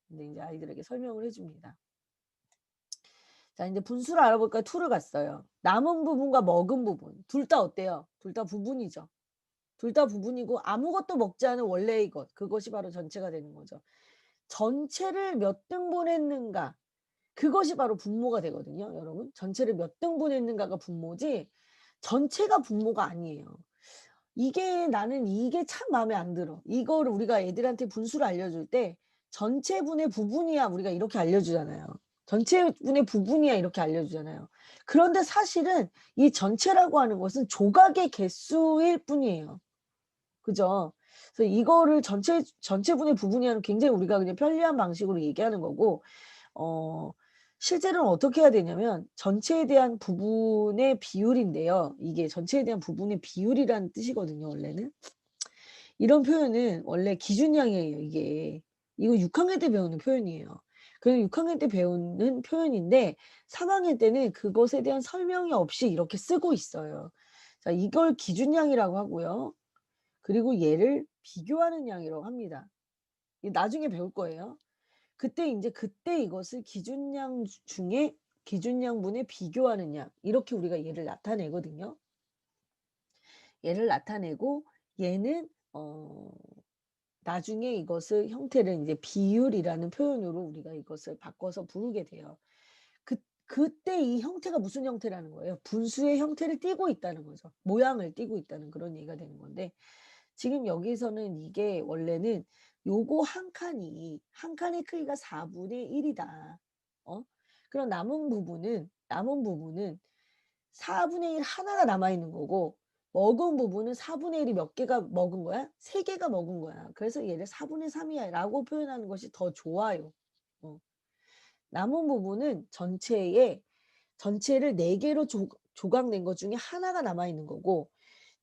근데 인제 아이들에게 설명을 해 줍니다. 자, 인제 분수를 알아볼까 2를 갔어요. 남은 부분과 먹은 부분 둘 다 어때요? 둘 다 부분이죠. 둘 다 부분이고 아무것도 먹지 않은 원래의 것 그것이 바로 전체가 되는 거죠. 전체를 몇 등분했는가 그것이 바로 분모가 되거든요 여러분. 전체를 몇 등분했는가가 분모지 전체가 분모가 아니에요. 나는 이게 참 마음에 안 들어. 이거를 우리가 애들한테 분수를 알려줄 때 "전체분의 부분이야." 우리가 이렇게 알려주잖아요. "전체분의 부분이야." 이렇게 알려주잖아요. 그런데 사실은 이 전체라고 하는 것은 조각의 개수일 뿐이에요. 그죠? 그래서 이거를 전체분의 부분이야는 굉장히 우리가 그냥 편리한 방식으로 얘기하는 거고 어 실제로는 어떻게 해야 되냐면 전체에 대한 부분의 비율인데요. 이게 전체에 대한 부분의 비율이라는 뜻이거든요 원래는. 이런 표현은 원래 기준량이에요 이게. 이거 6 학년 때 배우는 표현이에요. 그래서 6 학년 때 배우는 표현인데 3 학년 때는 그것에 대한 설명이 없이 이렇게 쓰고 있어요. 자, 이걸 기준량이라고 하고요. 그리고 얘를 비교하는 양이라고 합니다. 이 나중에 배울 거예요. 그때 이것을 기준량 중에 기준량분에 비교하는 양 이렇게 우리가 얘를 나타내거든요. 얘를 나타내고 얘는 나중에 이것을 형태를 인제 비율이라는 표현으로 우리가 이것을 바꿔서 부르게 돼요. 그때 이 형태가 무슨 형태라는 거예요? 분수의 형태를 띠고 있다는 거죠. 모양을 띠고 있다는 그런 얘기가 되는 건데 지금 여기서는 이게 원래는 요거 한 칸의 크기가 4분의 1 이다. 어? 그럼 남은 부분은 4분의 1 하나가 남아 있는 거고 먹은 부분은 4분의 1이 몇 개가 먹은 거야? 3 개가 먹은 거야. 그래서 얘를 4분의 3 이야라고 표현하는 것이 더 좋아요. 어. 남은 부분은 전체를 4 개로 조각낸 것 중에 하나가 남아 있는 거고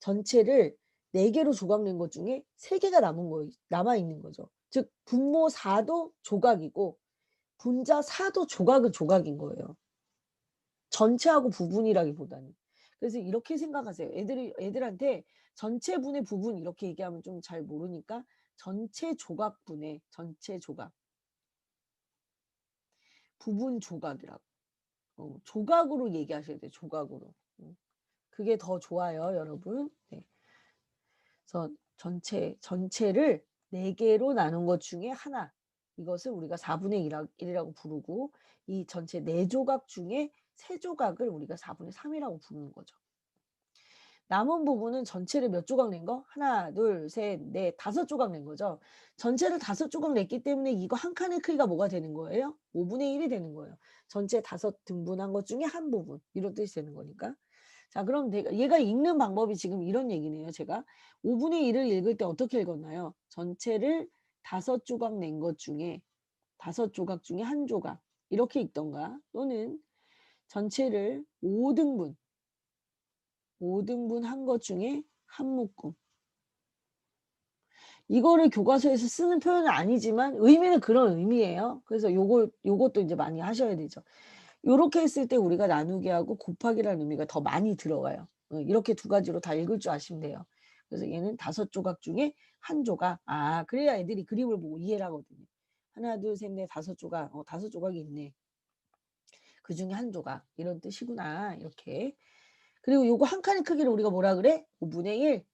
전체를 4개로 조각낸 것 중에 3개가 남아 있는 거죠. 즉 분모 4도 조각이고 분자 4도 조각은 조각인 거예요. 전체하고 부분이라기보다는. 그래서 이렇게 생각하세요. 애들한테 전체 분의 부분 이렇게 얘기하면 좀 잘 모르니까 전체 조각분의 전체 조각. 부분 조각이라고. 조각으로 얘기하셔야 돼요. 조각으로. 그게 더 좋아요, 여러분. 네. 그래서 전체를 4개로 나눈 것 중에 하나. 이것을 우리가 4분의 1이라고 부르고 이 전체 4조각 중에 3조각을 우리가 4분의 3이라고 부르는 거죠. 남은 부분은 전체를 몇 조각 낸 거? 하나, 둘, 셋, 넷, 5조각 낸 거죠. 전체를 5조각 냈기 때문에 이거 한 칸의 크기가 뭐가 되는 거예요? 5분의 1이 되는 거예요. 전체 5등분한 것 중에 한 부분. 이런 뜻이 되는 거니까. 자, 그럼 얘가 읽는 방법이 지금 이런 얘기네요. 제가 5분의 1을 읽을 때 어떻게 읽었나요? 전체를 5조각 낸 것 중에 5조각 중에 한 조각 이렇게 읽던가 또는 전체를 5등분 한 것 중에 한 묶음. 이거를 교과서에서 쓰는 표현은 아니지만 의미는 그런 의미예요. 그래서 요것도 이제 많이 하셔야 되죠. 요렇게 했을 때 우리가 나누기 하고 곱하기라는 의미가 더 많이 들어가요. 이렇게 2가지로 다 읽을 줄 아시면 돼요. 그래서 얘는 5조각 중에 한 조각. 아, 그래야 애들이 그림을 보고 이해를 하거든요. 하나, 둘, 셋, 넷, 5조각. 5조각이 있네. 그중에 한 조각. 이런 뜻이구나. 이렇게. 그리고 요거 한 칸의 크기를 우리가 뭐라 그래? 5분의 1.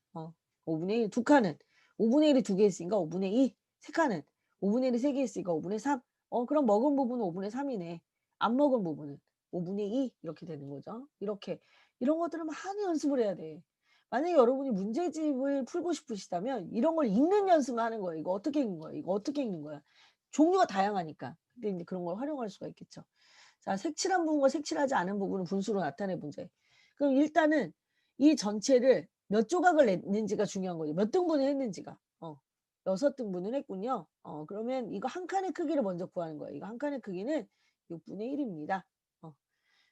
5분의 1. 2칸은 5분의 1이 2개 있으니까 5분의 2. 3칸은 5분의 1이 3개 있으니까 5분의 3. 그럼 먹은 부분은 5분의 3이네. 안 먹은 부분은 5분의 2 이렇게 되는 거죠. 이렇게 이런 것들을 많이 연습을 해야 돼. 만약에 여러분이 문제집을 풀고 싶으시다면 이런 걸 읽는 연습을 하는 거예요. 이거 어떻게 읽는 거야? 이거 어떻게 읽는 거야? 종류가 다양하니까. 근데 이제 그런 걸 활용할 수가 있겠죠. 자, 색칠한 부분과 색칠하지 않은 부분을 분수로 나타내 문제. 그럼 일단은 이 전체를 몇 조각을 냈는지가 중요한 거죠. 몇 등분을 했는지가. 6등분을 했군요. 그러면 이거 한 칸의 크기를 먼저 구하는 거예요. 이거 한 칸의 크기는 6분의 1입니다.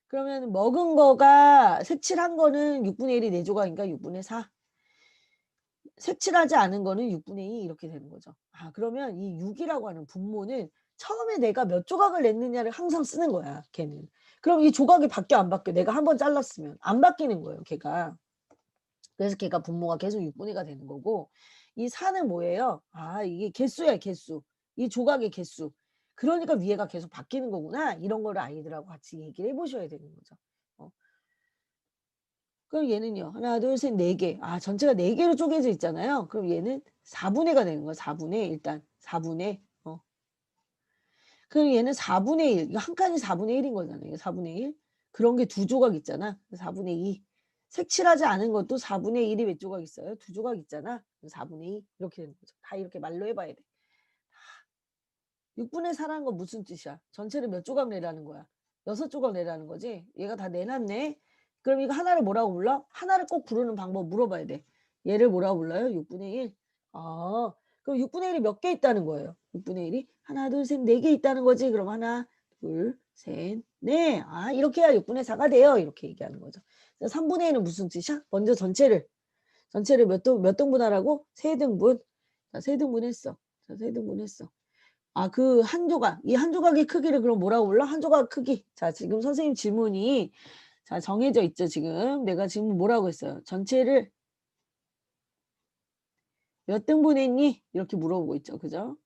그러면 먹은 거가 색칠한 거는 6분의 1이 4조각이니까 6분의 4. 색칠하지 않은 거는 6분의 2 이렇게 되는 거죠. 그러면 이 6이라고 하는 분모는 처음에 내가 몇 조각을 냈느냐를 항상 쓰는 거야, 걔는. 그럼 이 조각이 바뀌어 안 바뀌어? 내가 한번 잘랐으면 안 바뀌는 거예요, 걔가. 그래서 걔가 분모가 계속 6분의 2가 되는 거고 이 4는 뭐예요? 이게 개수야, 개수. 이 조각의 개수. 그러니까 위에가 계속 바뀌는 거구나. 이런 거를 아이들하고 같이 얘기를 해보셔야 되는 거죠. 그럼 얘는요. 하나, 둘, 셋, 4개. 전체가 4개로 쪼개져 있잖아요. 그럼 얘는 4분의가 되는 거야. 4분의 일단. 4분의. 그럼 얘는 4분의 1. 이거 한 칸이 4분의 1인 거잖아요. 4분의 1. 그런 게 2조각 있잖아. 4분의 2. 색칠하지 않은 것도 4분의 1이 몇 조각 있어요? 2조각 있잖아. 4분의 2. 이렇게 되는 거죠. 다 이렇게 말로 해봐야 돼. 6분의 4라는 건 무슨 뜻이야? 전체를 몇 조각 내라는 거야? 6조각 내라는 거지? 얘가 다 내놨네? 그럼 이거 하나를 뭐라고 불러? 하나를 꼭 부르는 방법 물어봐야 돼. 얘를 뭐라고 불러요? 6분의 1. 그럼 6분의 1이 몇 개 있다는 거예요? 6분의 1이 하나, 둘, 셋, 4개 있다는 거지? 그럼 하나, 둘, 셋, 넷. 이렇게 해야 6분의 4가 돼요. 이렇게 얘기하는 거죠. 3분의 1은 무슨 뜻이야? 먼저 전체를 몇 등분하라고? 3등분. 자, 3등분 했어. 자, 3등분 했어. 그 한 조각, 이 한 조각의 크기를 그럼 뭐라고 불러? 한 조각 크기. 자, 지금 선생님 질문이 자, 정해져 있죠, 지금. 내가 지금 뭐라고 했어요? 전체를 몇 등분 했니? 이렇게 물어보고 있죠. 그죠?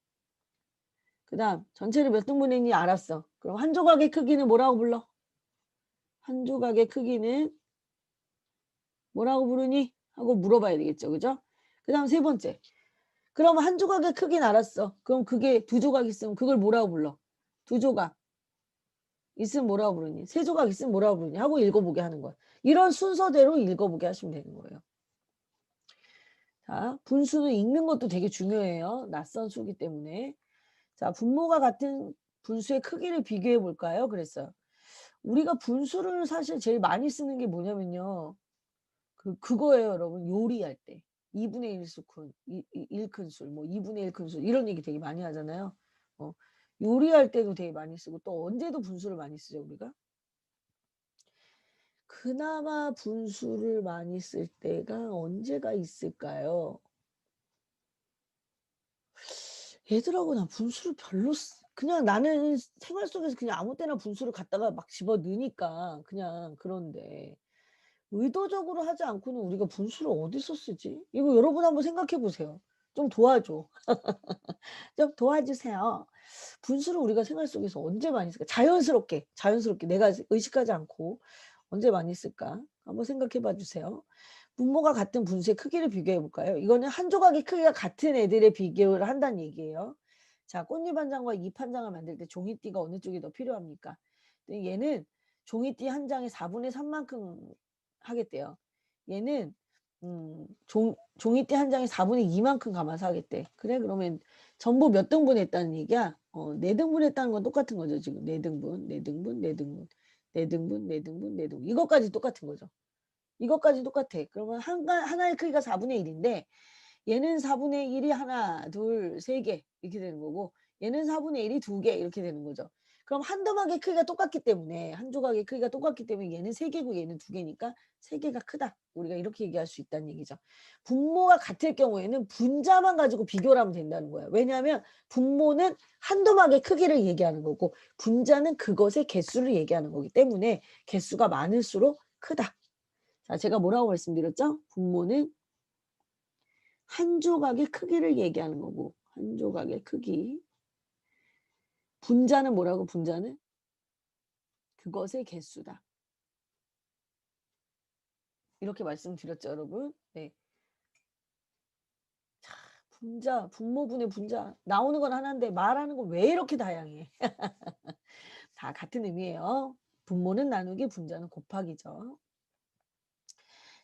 그 다음, 전체를 몇 등분 했니? 알았어. 그럼 한 조각의 크기는 뭐라고 불러? 한 조각의 크기는 뭐라고 부르니? 하고 물어봐야 되겠죠. 그죠? 그 다음 3번째. 그럼 한 조각의 크기는 알았어. 그럼 그게 2조각 있으면 그걸 뭐라고 불러? 2조각. 있으면 뭐라고 부르니? 3조각 있으면 뭐라고 부르니? 하고 읽어보게 하는 거야. 이런 순서대로 읽어보게 하시면 되는 거예요. 자, 분수는 읽는 것도 되게 중요해요. 낯선 수기 때문에. 자, 분모가 같은 분수의 크기를 비교해 볼까요? 그랬어요. 우리가 분수를 사실 제일 많이 쓰는 게 뭐냐면요. 그거예요, 여러분. 요리할 때. 2분의 1 수큰, 1큰술, 뭐 2분의 1 큰술 이런 얘기 되게 많이 하잖아요. 요리할 때도 되게 많이 쓰고 또 언제도 분수를 많이 쓰죠, 우리가? 그나마 분수를 많이 쓸 때가 언제가 있을까요? 애들하고 나 분수를 별로 그냥 나는 생활 속에서 그냥 아무 때나 분수를 갖다가 막 집어 넣으니까 그냥 그런데 의도적으로 하지 않고는 우리가 분수를 어디서 쓰지? 이거 여러분 한번 생각해 보세요. 좀 도와줘. 좀 도와주세요. 분수를 우리가 생활 속에서 언제 많이 쓸까? 자연스럽게, 자연스럽게 내가 의식하지 않고 언제 많이 쓸까? 한번 생각해 봐 주세요. 분모가 같은 분수의 크기를 비교해 볼까요? 이거는 한 조각의 크기가 같은 애들의 비교를 한다는 얘기예요. 자, 꽃잎 한 장과 잎 한 장을 만들 때 종이띠가 어느 쪽이 더 필요합니까? 얘는 종이띠 한 장에 4분의 3만큼 하겠대요. 얘는 종이띠 한 장에 4분의 2만큼 감아서 하겠대. 그래? 그러면 전부 몇 등분 했다는 얘기야? 4등분 했다는 건 똑같은 거죠. 지금 4등분, 4등분, 4등분, 4등분, 4등분, 4등분. 이것까지 똑같은 거죠. 이것까지 똑같아. 그러면 하나의 크기가 4분의 1인데 얘는 4분의 1이 하나, 둘, 세 개 이렇게 되는 거고 얘는 4분의 1이 두 개 이렇게 되는 거죠. 그럼 한 더막의 크기가 똑같기 때문에 한 조각의 크기가 똑같기 때문에 얘는 세 개고 얘는 두 개니까 세 개가 크다. 우리가 이렇게 얘기할 수 있다는 얘기죠. 분모가 같을 경우에는 분자만 가지고 비교를 하면 된다는 거예요. 왜냐하면 분모는 한 더막의 크기를 얘기하는 거고 분자는 그것의 개수를 얘기하는 거기 때문에 개수가 많을수록 크다. 자, 제가 뭐라고 말씀드렸죠? 분모는 한 조각의 크기를 얘기하는 거고 한 조각의 크기. 분자는 뭐라고? 분자는 그것의 개수다. 이렇게 말씀드렸죠, 여러분? 네. 자, 분자, 분모분의 분자. 나오는 건 하나인데 말하는 건 왜 이렇게 다양해? 다 같은 의미예요. 분모는 나누기, 분자는 곱하기죠.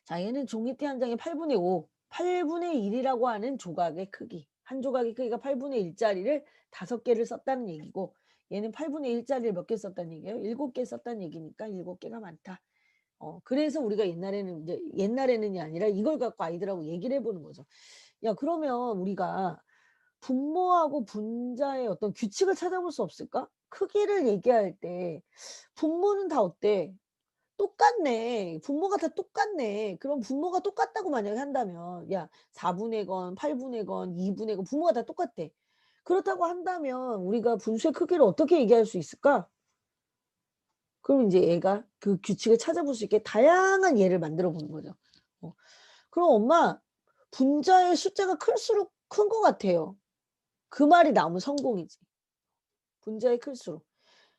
자, 얘는 종이띠 한 장에 8분의 5, 8분의 1이라고 하는 조각의 크기. 한 조각의 크기가 8분의 1짜리를 5개를 썼다는 얘기고 얘는 8분의 1짜리를 몇 개 썼다는 얘기예요? 7개 썼다는 얘기니까 7개가 많다. 그래서 우리가 옛날에는 이제 옛날에는이 아니라 이걸 갖고 아이들하고 얘기를 해 보는 거죠. 야, 그러면 우리가 분모하고 분자의 어떤 규칙을 찾아볼 수 없을까? 크기를 얘기할 때 분모는 다 어때? 똑같네. 분모가 다 똑같네. 그럼 분모가 똑같다고 만약에 한다면 야 4분의 건 8분의 건 2분의 건 분모가 다 똑같대. 그렇다고 한다면 우리가 분수의 크기를 어떻게 얘기할 수 있을까? 그럼 이제 얘가 그 규칙을 찾아볼 수 있게 다양한 예를 만들어 보는 거죠. 그럼 엄마 분자의 숫자가 클수록 큰 것 같아요. 그 말이 나오면 성공이지. 분자의 클수록.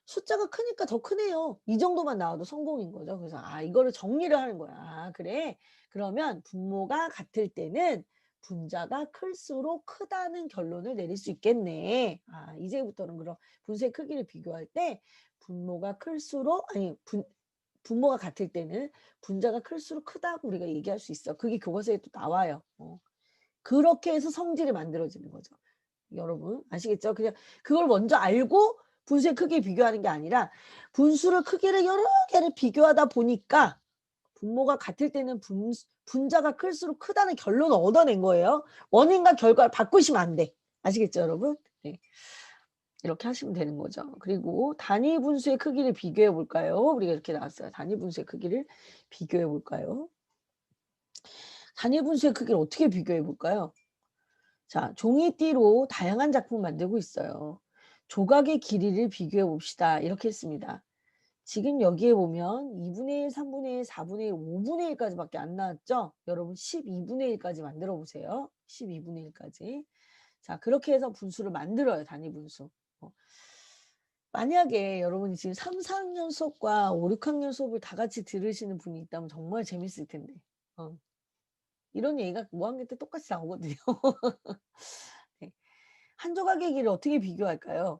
숫자가 크니까 더 크네요. 이 정도만 나와도 성공인 거죠. 그래서 이거를 정리를 하는 거야. 그래. 그러면 분모가 같을 때는 분자가 클수록 크다는 결론을 내릴 수 있겠네. 이제부터는 그럼 분수의 크기를 비교할 때 분모가 클수록 분모가 같을 때는 분자가 클수록 크다고 우리가 얘기할 수 있어. 그게 교과서에 또 나와요. 그렇게 해서 성질이 만들어지는 거죠. 여러분 아시겠죠? 그냥 그걸 먼저 알고 분수의 크기 비교하는 게 아니라 분수를 크기를 여러 개를 비교하다 보니까 분모가 같을 때는 분자가 클수록 크다는 결론을 얻어낸 거예요. 원인과 결과를 바꾸시면 안 돼. 아시겠죠, 여러분? 네. 이렇게 하시면 되는 거죠. 그리고 단위 분수의 크기를 비교해 볼까요? 우리가 이렇게 나왔어요. 단위 분수의 크기를 비교해 볼까요? 단위 분수의 크기를 어떻게 비교해 볼까요? 자, 종이띠로 다양한 작품 만들고 있어요. 조각의 길이를 비교해 봅시다. 이렇게 했습니다. 지금 여기에 보면 2분의 1, 3분의 1, 4분의 1, 5분의 1까지밖에 안 나왔죠? 여러분 12분의 1까지 만들어 보세요. 12분의 1까지. 자, 그렇게 해서 분수를 만들어요. 단위 분수. 만약에 여러분이 지금 3, 4학년 수업과 5, 6학년 수업을 다 같이 들으시는 분이 있다면 정말 재밌을 텐데. 이런 얘기가 5학년 때 똑같이 나오거든요. 네. 한 조각의 길이를 어떻게 비교할까요?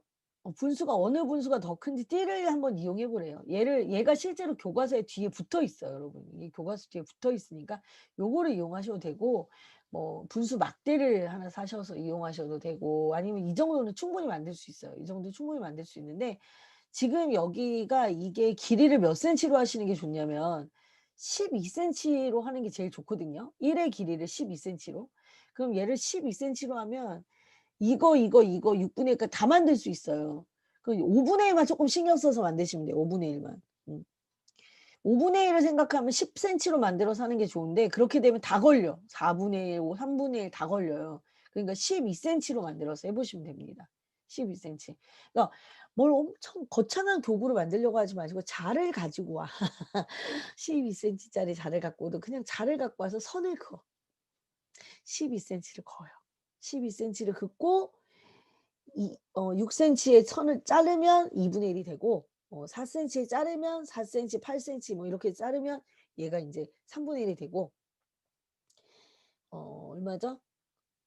분수가 어느 분수가 더 큰지 띠를 한번 이용해 보래요. 얘가 실제로 교과서에 뒤에 붙어 있어요, 여러분. 이게 교과서 뒤에 붙어 있으니까 요거를 이용하셔도 되고 뭐 분수 막대를 하나 사셔서 이용하셔도 되고 아니면 이 정도는 충분히 만들 수 있어요. 이 정도 충분히 만들 수 있는데 지금 여기가 이게 길이를 몇 센치로 하시는 게 좋냐면 12cm로 하는 게 제일 좋거든요. 1의 길이를 12cm로. 그럼 얘를 12cm로 하면 이거 6분의 1까지 다 만들 수 있어요. 그 5분의 1만 조금 신경 써서 만드시면 돼요. 5분의 1만. 5분의 1을 생각하면 10cm로 만들어서 하는 게 좋은데 그렇게 되면 다 걸려. 4분의 1, 3분의 1 다 걸려요. 그러니까 12cm로 만들어서 해 보시면 됩니다. 12cm. 그러니까 뭘 엄청 거창한 도구를 만들려고 하지 마시고 자를 가지고 와. 12cm 짜리 자를 갖고 오든 그냥 자를 갖고 와서 선을 그어. 12cm를 그어요. 12cm를 긋고 6cm의 선을 자르면 2분의 1이 되고 4cm 자르면 4cm, 8cm 뭐 이렇게 자르면 얘가 인제 3분의 1이 되고 얼마죠?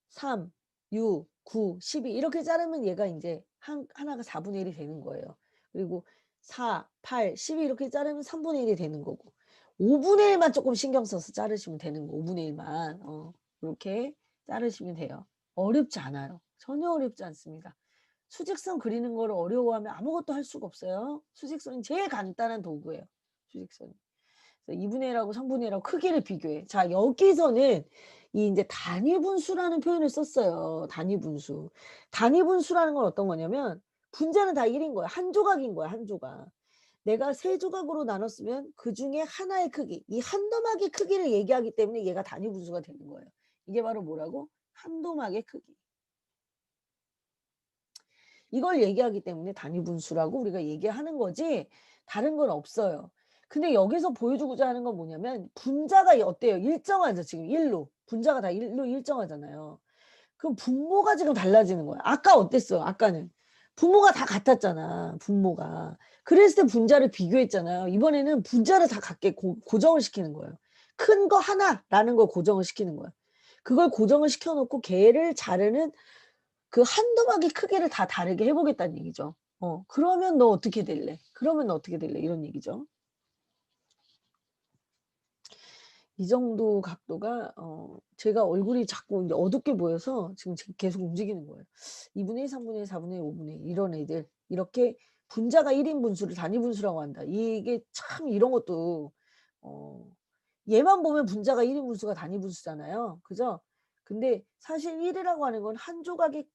3, 6, 9, 12 이렇게 자르면 얘가 인제 하나가 4분의 1이 되는 거예요. 그리고 4, 8, 12 이렇게 자르면 3분의 1이 되는 거고 5분의 1만 쪼끔 신경 써서 자르시면 되는 거 5분의 1만. 요렇게 자르시면 돼요. 어렵지 않아요. 전혀 어렵지 않습니다. 수직선 그리는 거를 어려워하면 아무것도 할 수가 없어요. 수직선이 제일 간단한 도구예요, 수직선이. 그래서 2분의 1하고 3분의 1하고 크기를 비교해. 자 여기서는 이 인제 단위분수라는 표현을 썼어요, 단위분수. 단위분수라는 건 어떤 거냐면 분자는 다 1인 거야. 한 조각인 거야, 한 조각. 내가 세 조각으로 나눴으면 그중에 하나의 크기, 이 한 도막의 크기를 얘기하기 때문에 얘가 단위분수가 되는 거예요. 이게 바로 뭐라고? 한 도막의 크기. 이걸 얘기하기 때문에 단위분수라고 우리가 얘기하는 거지 다른 건 없어요. 근데 여기서 보여주고자 하는 건 뭐냐면 분자가 어때요? 일정하죠 지금 1로. 분자가 다 1로 일정하잖아요. 그럼 분모가 지금 달라지는 거야. 아까 어땠어? 아까는. 분모가 다 같았잖아 분모가. 그랬을 때 분자를 비교했잖아요. 이번에는 분자를 다 같게 고정을 시키는 거예요. 큰 거 하나라는 걸 고정을 시키는 거야. 그걸 고정을 시켜 놓고 걔를 자르는 그 한두 막의 크기를 다 다르게 해 보겠다는 얘기죠. "그러면 너 어떻게 될래? 그러면 너 어떻게 될래?" 이런 얘기죠. 이 정도 각도가 제가 얼굴이 자꾸 이제 어둡게 보여서 지금 계속 움직이는 거예요. 2분의 1, 3분의 1, 4분의 1, 5분의 1 이런 애들 이렇게 분자가 1인 분수를 단위 분수라고 한다. 이게 참 이런 것도 어 얘만 보면 분자가 1인 분수가 단위 분수잖아요. 그죠? 근데 사실 1 이라고 하는 건 한 조각의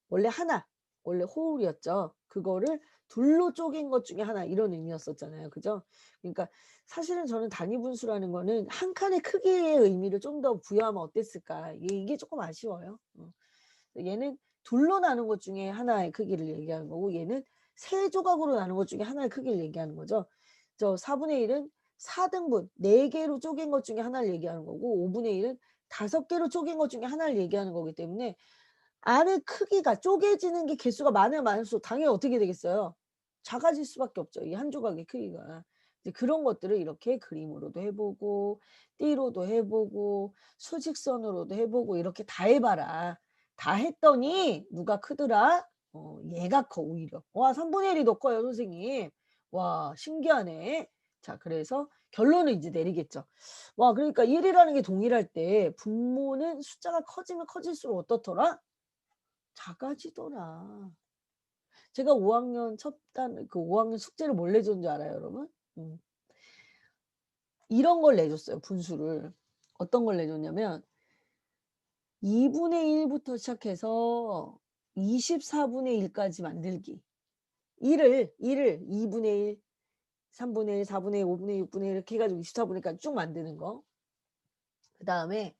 원래 하나 원래 호울이었죠. 그거를 둘로 쪼갠 것 중에 하나 이런 의미였었잖아요. 그죠? 그러니까 사실은 저는 단위 분수라는 거는 한 칸의 크기의 의미를 좀 더 부여하면 어땠을까. 이게 쪼끔 아쉬워요. 얘는 둘로 나눈 것 중에 하나의 크기를 얘기하는 거고 얘는 세 조각으로 나눈 것 중에 하나의 크기를 얘기하는 거죠. 4분의 1은 4등분 4 개로 쪼갠 것 중에 하나를 얘기하는 거고 5분의 1은 5 개로 쪼갠 것 중에 하나를 얘기하는 거기 때문에 안의 크기가 쪼개지는 게 개수가 많으면 많을수록 당연히 어떻게 되겠어요? 작아질 수밖에 없죠, 이 한 조각의 크기가. 이제 그런 것들을 이렇게 그림으로도 해 보고 띠로도 해 보고 수직선으로도 해 보고 이렇게 다 해 봐라. 다 했더니 누가 크더라? 얘가 커 오히려. "와 3분의 1이 더 커요 선생님." "와 신기하네." 자 그래서 결론을 이제 내리겠죠. 와 그러니까 1 이라는 게 동일할 때 분모는 숫자가 커지면 커질수록 어떻더라? 작아지더라. 제가 5 학년 첫 단 5 학년 숙제를 뭘 내줬는 줄 알아요 여러분? 음. 이런 걸 내줬어요 분수를. 어떤 걸 내줬냐면 2분의 1 부터 시작해서 24분의 1 까지 만들기. 1을 2분의 1, 3분의 1, 4분의 1, 5분의 1, 6분의 1 이렇게 해 가지고 24분의 1 까지 쭉 만드는 거. 그다음에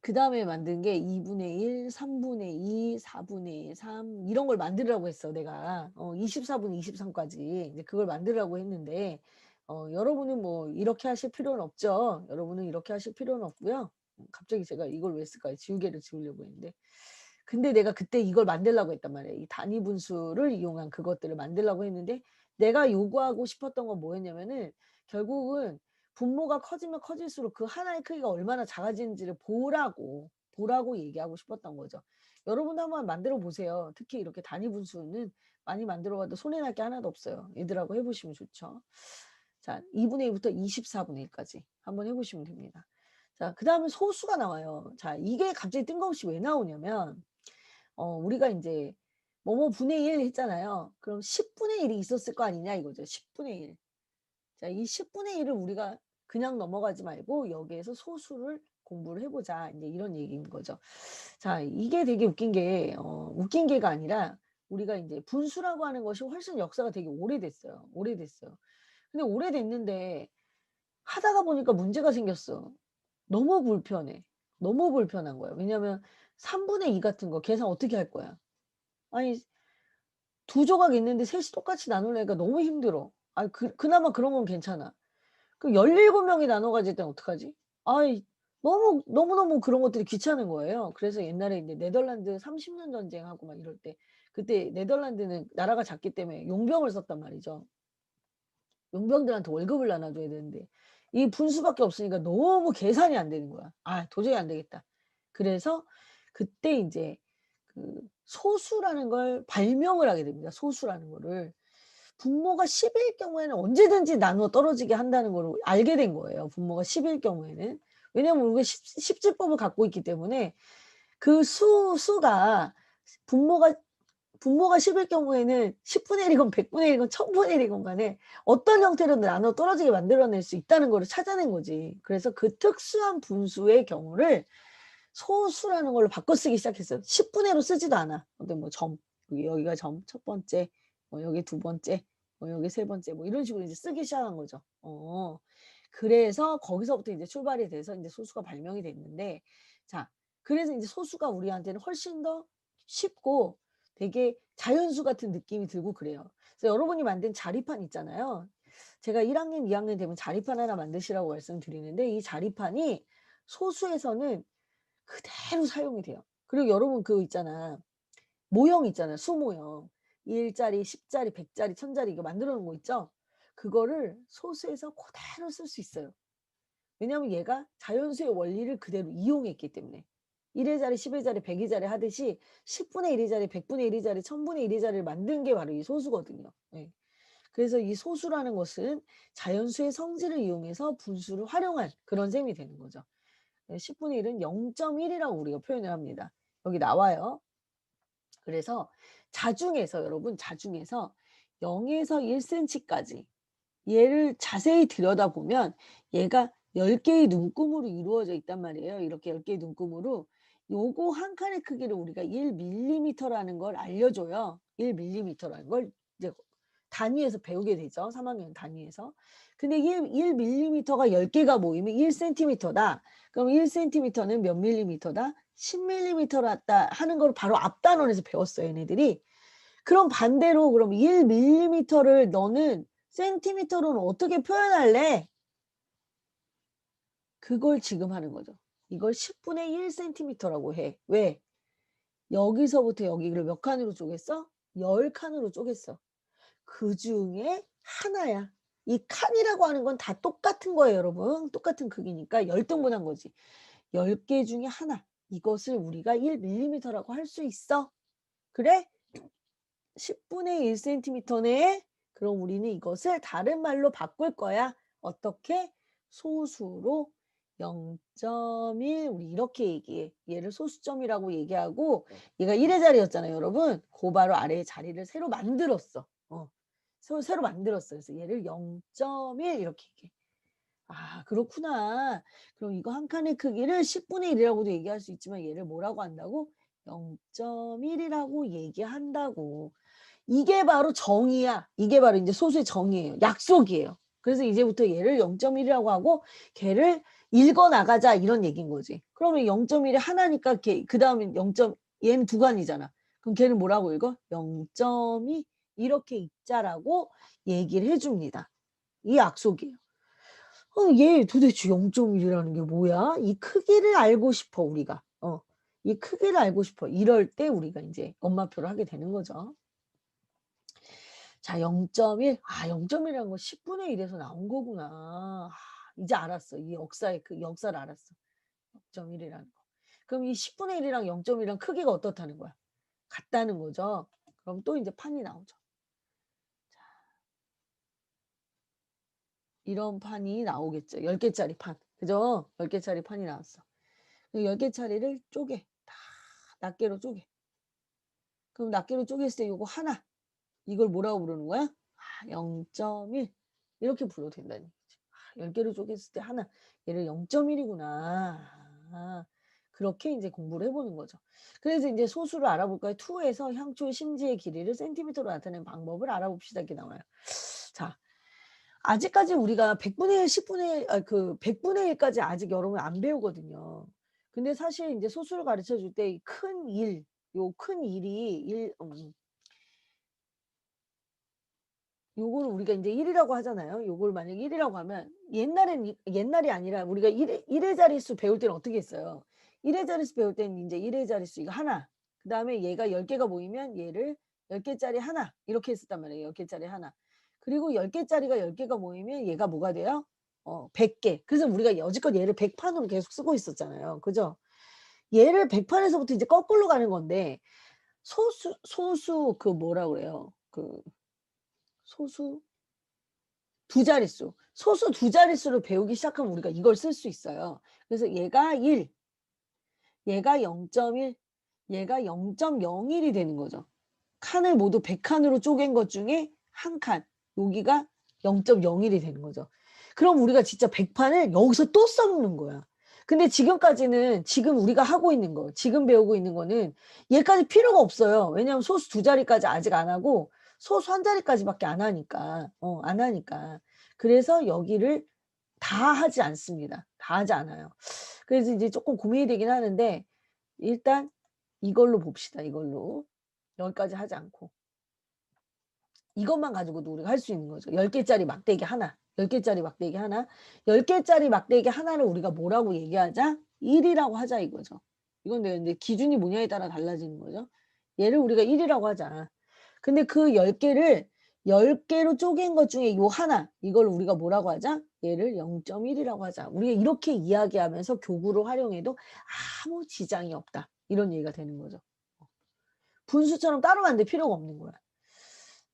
그다음에 만든 게 2분의 1, 3분의 2, 4분의 1, 3 이런 걸 만들으라고 했어 내가. 24분 23 까지 이제 그걸 만들라고 했는데 여러분은 뭐 이렇게 하실 필요는 없죠. 여러분은 이렇게 하실 필요는 없고요. 갑자기 제가 이걸 왜 했을까요? 지우개를 지우려고 했는데. 근데 내가 그때 이걸 만들라고 했단 말이에요. 이 단위 분수를 이용한 그것들을 만들라고 했는데 내가 요구하고 싶었던 건 뭐였냐면은 결국은 분모가 커지면 커질수록 그 하나의 크기가 얼마나 작아지는지를 보라고 얘기하고 싶었던 거죠. 여러분도 한번 만들어 보세요. 특히 이렇게 단위 분수는 많이 만들어 봐도 손해 날 게 하나도 없어요. 애들하고 해 보시면 좋죠. 자 2분의 1 부터 24분의 1 까지 한번 해 보시면 됩니다. 자 그다음에 소수가 나와요. 자 이게 갑자기 뜬금없이 왜 나오냐면 우리가 인제 뭐뭐 분의 1 했잖아요. 그럼 10분의 1이 있었을 거 아니냐 이거죠. 10분의 1. 자 이 10분의 1을 우리가 그냥 넘어가지 말고 여기에서 소수를 공부를 해 보자. 인제 이런 얘기인 거죠. 자 이게 되게 웃긴 게 웃긴 게가 아니라 우리가 인제 분수라고 하는 것이 훨씬 역사가 되게 오래됐어요. 오래됐어요. 근데 오래됐는데 하다가 보니까 문제가 생겼어. 너무 불편해. 너무 불편한 거야. 왜냐하면 3분의 2 같은 거 계산 어떻게 할 거야? 아니 두 조각 있는데 셋이 똑같이 나누려니까 너무 힘들어. 아 그나마 그런 건 괜찮아. 그 17 명이 나눠 가질 땐 어떡하지? 아이 너무너무 그런 것들이 귀찮은 거예요. 그래서 옛날에 이제 네덜란드 30년 전쟁하고 막 이럴 때 그때 네덜란드는 나라가 작기 때문에 용병을 썼단 말이죠. 용병들한테 월급을 나눠 줘야 되는데 이 분수밖에 없으니까 너무 계산이 안 되는 거야. '아 도저히 안 되겠다.' 그래서 그때 인제 그 소수라는 걸 발명을 하게 됩니다, 소수라는 거를. 분모가 10일 경우에는 언제든지 나누어 떨어지게 한다는 거를 알게 된 거예요, 분모가 10일 경우에는. 왜냐하면 우리가 십지법을 갖고 있기 때문에 그 수가 분모가 분모가 10일 경우에는 10분의 1 이건 100분의 1 이건 1000분의 1 이건 간에 어떤 형태로든 나눠 떨어지게 만들어낼 수 있다는 거를 찾아낸 거지. 그래서 그 특수한 분수의 경우를 소수라는 걸로 바꿔 쓰기 시작했어요. 10분의 1로 쓰지도 않아. 근데 뭐 여기가 점 첫 번째, 뭐 여기 두 번째, 뭐 여기 세 번째 뭐 이런 식으로 이제 쓰기 시작한 거죠. 그래서 거기서부터 이제 출발이 돼서 인제 소수가 발명이 됐는데 자 그래서 인제 소수가 우리한테는 훨씬 더 쉽고 되게 자연수 같은 느낌이 들고 그래요. 그래서 여러분이 만든 자리판 있잖아요. 제가 1 학년, 2 학년 되면 자리판 하나 만드시라고 말씀드리는데 이 자리판이 소수에서는 그대로 사용이 돼요. 그리고 여러분 그거 있잖아. 모형 있잖아요, 수 모형. 1 짜리, 10 짜리, 100 짜리, 1000 짜리 이거 만들어 놓은 거 있죠? 그거를 소수에서 고대로 쓸 수 있어요. 왜냐하면 얘가 자연수의 원리를 그대로 이용했기 때문에. 1 의 자리, 10 의 자리, 100 의 자리 하듯이 10분의 1의 자리, 100분의 1의 자리, 1000분의 1의 자리를 만든 게 바로 이 소수거든요. 예. 그래서 이 소수라는 것은 자연수의 성질을 이용해서 분수를 활용한 그런 셈이 되는 거죠. 예 10분의 1은 0.1 이라고 우리가 표현을 합니다. 여기 나와요. 그래서 자중에서 여러분 자중에서 0 에서 1 센티까지 얘를 자세히 들여다보면 얘가 10 개의 눈금으로 이루어져 있단 말이에요. 이렇게 10 개의 눈금으로. 요거 한 칸의 크기를 우리가 1 밀리미터라는 걸 알려줘요. 1 밀리미터라는 걸 이제 단위에서 배우게 되죠, 3 학년 단위에서. 근데 1 밀리미터가 10 개가 모이면 1 센티미터다. 그럼 1 센티미터는 몇 밀리미터다? 10 밀리미터다 하는 걸 바로 앞 단원에서 배웠어요, 얘네들이. 그럼 반대로 그럼 1 밀리미터를 너는 센티미터로는 어떻게 표현할래? 그걸 지금 하는 거죠. 이걸 10분의 1 센티미터라고 해. 왜? 여기서부터 여기를 몇 칸으로 쪼갰어? 10 칸으로 쪼갰어. 그중에 하나야. 이 칸이라고 하는 건 다 똑같은 거예요, 여러분. 똑같은 크기니까 열등분한 거지. 10개 중에 하나. 이것을 우리가 1 밀리미터라고 할 수 있어. 그래? 10분의 1 센티미터네. 그럼 우리는 이것을 다른 말로 바꿀 거야. 어떻게? 소수로 0.1 우리 이렇게 얘기해. 얘를 소수점이라고 얘기하고 얘가 1의 자리였잖아요, 여러분. 고 바로 아래에 자리를 새로 만들었어. 새로 만들었어. 그래서 얘를 0.1 이렇게 얘기해. 아 그렇구나. 그럼 이거 한 칸의 크기를 10분의 1 이라고도 얘기할 수 있지만 얘를 뭐라고 한다고? 0.1 이라고 얘기한다고. 이게 바로 정의야. 이게 바로 인제 소수의 정의예요. 약속이에요. 그래서 이제부터 얘를 0.1 이라고 하고 걔를 읽어 나가자 이런 얘기인 거지. 그러면 0.1이 하나니까 걔 그다음에 0. 얘는 두 간이잖아. 그럼 걔는 뭐라고 읽어? 0.2 이렇게 읽자라고 얘기를 해 줍니다. 이 약속이에요. 얘 도대체 0.1 이라는 게 뭐야? 이 크기를 알고 싶어 우리가. 이 크기를 알고 싶어. 이럴 때 우리가 인제 엄마표를 하게 되는 거죠. 자 0.1 아 0.1이라는 건 10분의 1 에서 나온 거구나. 아 이제 알았어. 이 역사의 그 역사를 알았어. 0.1 이라는 거. 그럼 이 10분의 1 이랑 0.1 이랑 크기가 어떻다는 거야? 같다는 거죠. 그럼 또 인제 판이 나오죠. 이런 판이 나오겠죠. 10 개짜리 판. 그죠? 10 개짜리 판이 나왔어. 그 10 개짜리를 쪼개. 다 낱개로 쪼개. 그럼 낱개로 쪼갰을 때 요거 하나 이걸 뭐라고 부르는 거야? 아 0.1 이렇게 불러도 된다는 얘기지. 아 10 개로 쪼갰을 때 하나 얘를 0.1 이구나. 아 그렇게 이제 공부를 해 보는 거죠. 그래서 인제 소수를 알아볼까요? 2 에서 향초 심지의 길이를 센티미터로 나타내는 방법을 알아봅시다. 이렇게 나와요. 자, 아직까지 우리가 100분의 1, 10분의 1 그 100분의 1 까지 아직 여러분 안 배우거든요. 근데 사실 인제 소수를 가르쳐 줄 때 이 큰 일, 요 큰 일이 요거를 우리가 인제 1 이라고 하잖아요. 요걸 만약에 1 이라고 하면 옛날이 아니라 우리가 1의 자릿수 배울 때는 어떻게 했어요? 1의 자릿수 배울 때는 인제 1의 자릿수 이거 하나, 그다음에 얘가 10 개가 모이면 얘를 10 개짜리 하나 이렇게 했었단 말이에요. 10 개짜리 하나. 그리고 10 개짜리가 10 개가 모이면 얘가 뭐가 돼요? 100 개. 그래서 우리가 여지껏 얘를 100 판으로 계속 쓰고 있었잖아요. 그죠? 얘를 100 판에서부터 이제 거꾸로 가는 건데 소수 그 뭐라 그래요? 그 소수 두 자릿수. 소수 두 자릿수를 배우기 시작하면 우리가 이걸 쓸 수 있어요. 그래서 얘가 1, 얘가 0.1, 얘가 0.01이 되는 거죠. 칸을 모두 100 칸으로 쪼갠 것 중에 한 칸, 여기가 0.01이 되는 거죠. 그럼 우리가 진짜 100 판을 여기서 또 써먹는 거야. 근데 지금까지는 지금 우리가 하고 있는 거, 지금 배우고 있는 거는 얘까지 필요가 없어요. 왜냐하면 소수 두 자리까지 아직 안 하고 소수 한 자리까지밖에 안 하니까. 안 하니까. 그래서 여기를 다 하지 않습니다. 다 하지 않아요. 그래서 이제 쪼끔 고민이 되긴 하는데 일단 이걸로 봅시다, 이걸로. 여기까지 하지 않고. 이것만 가지고도 우리가 할 수 있는 거죠. 10 개짜리 막대기 하나, 10 개짜리 막대기 하나, 10 개짜리 막대기 하나를 우리가 뭐라고 얘기하자? 1 이라고 하자 이거죠. 이건 내가 인제 기준이 뭐냐에 따라 달라지는 거죠. 얘를 우리가 1 이라고 하자. 근데 그 10 개를 10 개로 쪼갠 것 중에 요 하나, 이걸 우리가 뭐라고 하자? 얘를 0.1 이라고 하자. 우리가 이렇게 이야기하면서 교구를 활용해도 아무 지장이 없다. 이런 얘기가 되는 거죠. 분수처럼 따로 만들 필요가 없는 거야.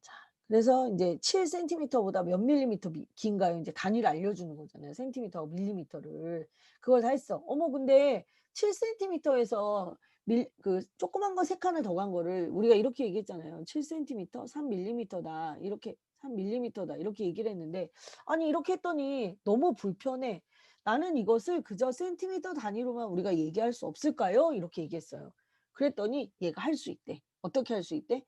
자, 그래서 인제 7 센티미터보다 몇 밀리미터 긴가요? 인제 단위를 알려주는 거잖아요. 센티미터하고 밀리미터를. 그걸 다 했어. 어머 근데 7 센티미터에서 그 조그만 거 3 칸을 더 간 거를 우리가 이렇게 얘기했잖아요. 7 센티미터, 3 밀리미터다. 이렇게 3 밀리미터다. 이렇게 얘기를 했는데 아니 이렇게 했더니 너무 불편해. "나는 이것을 그저 센티미터 단위로만 우리가 얘기할 수 없을까요?" 이렇게 얘기했어요. 그랬더니 얘가 할 수 있대. 어떻게 할 수 있대?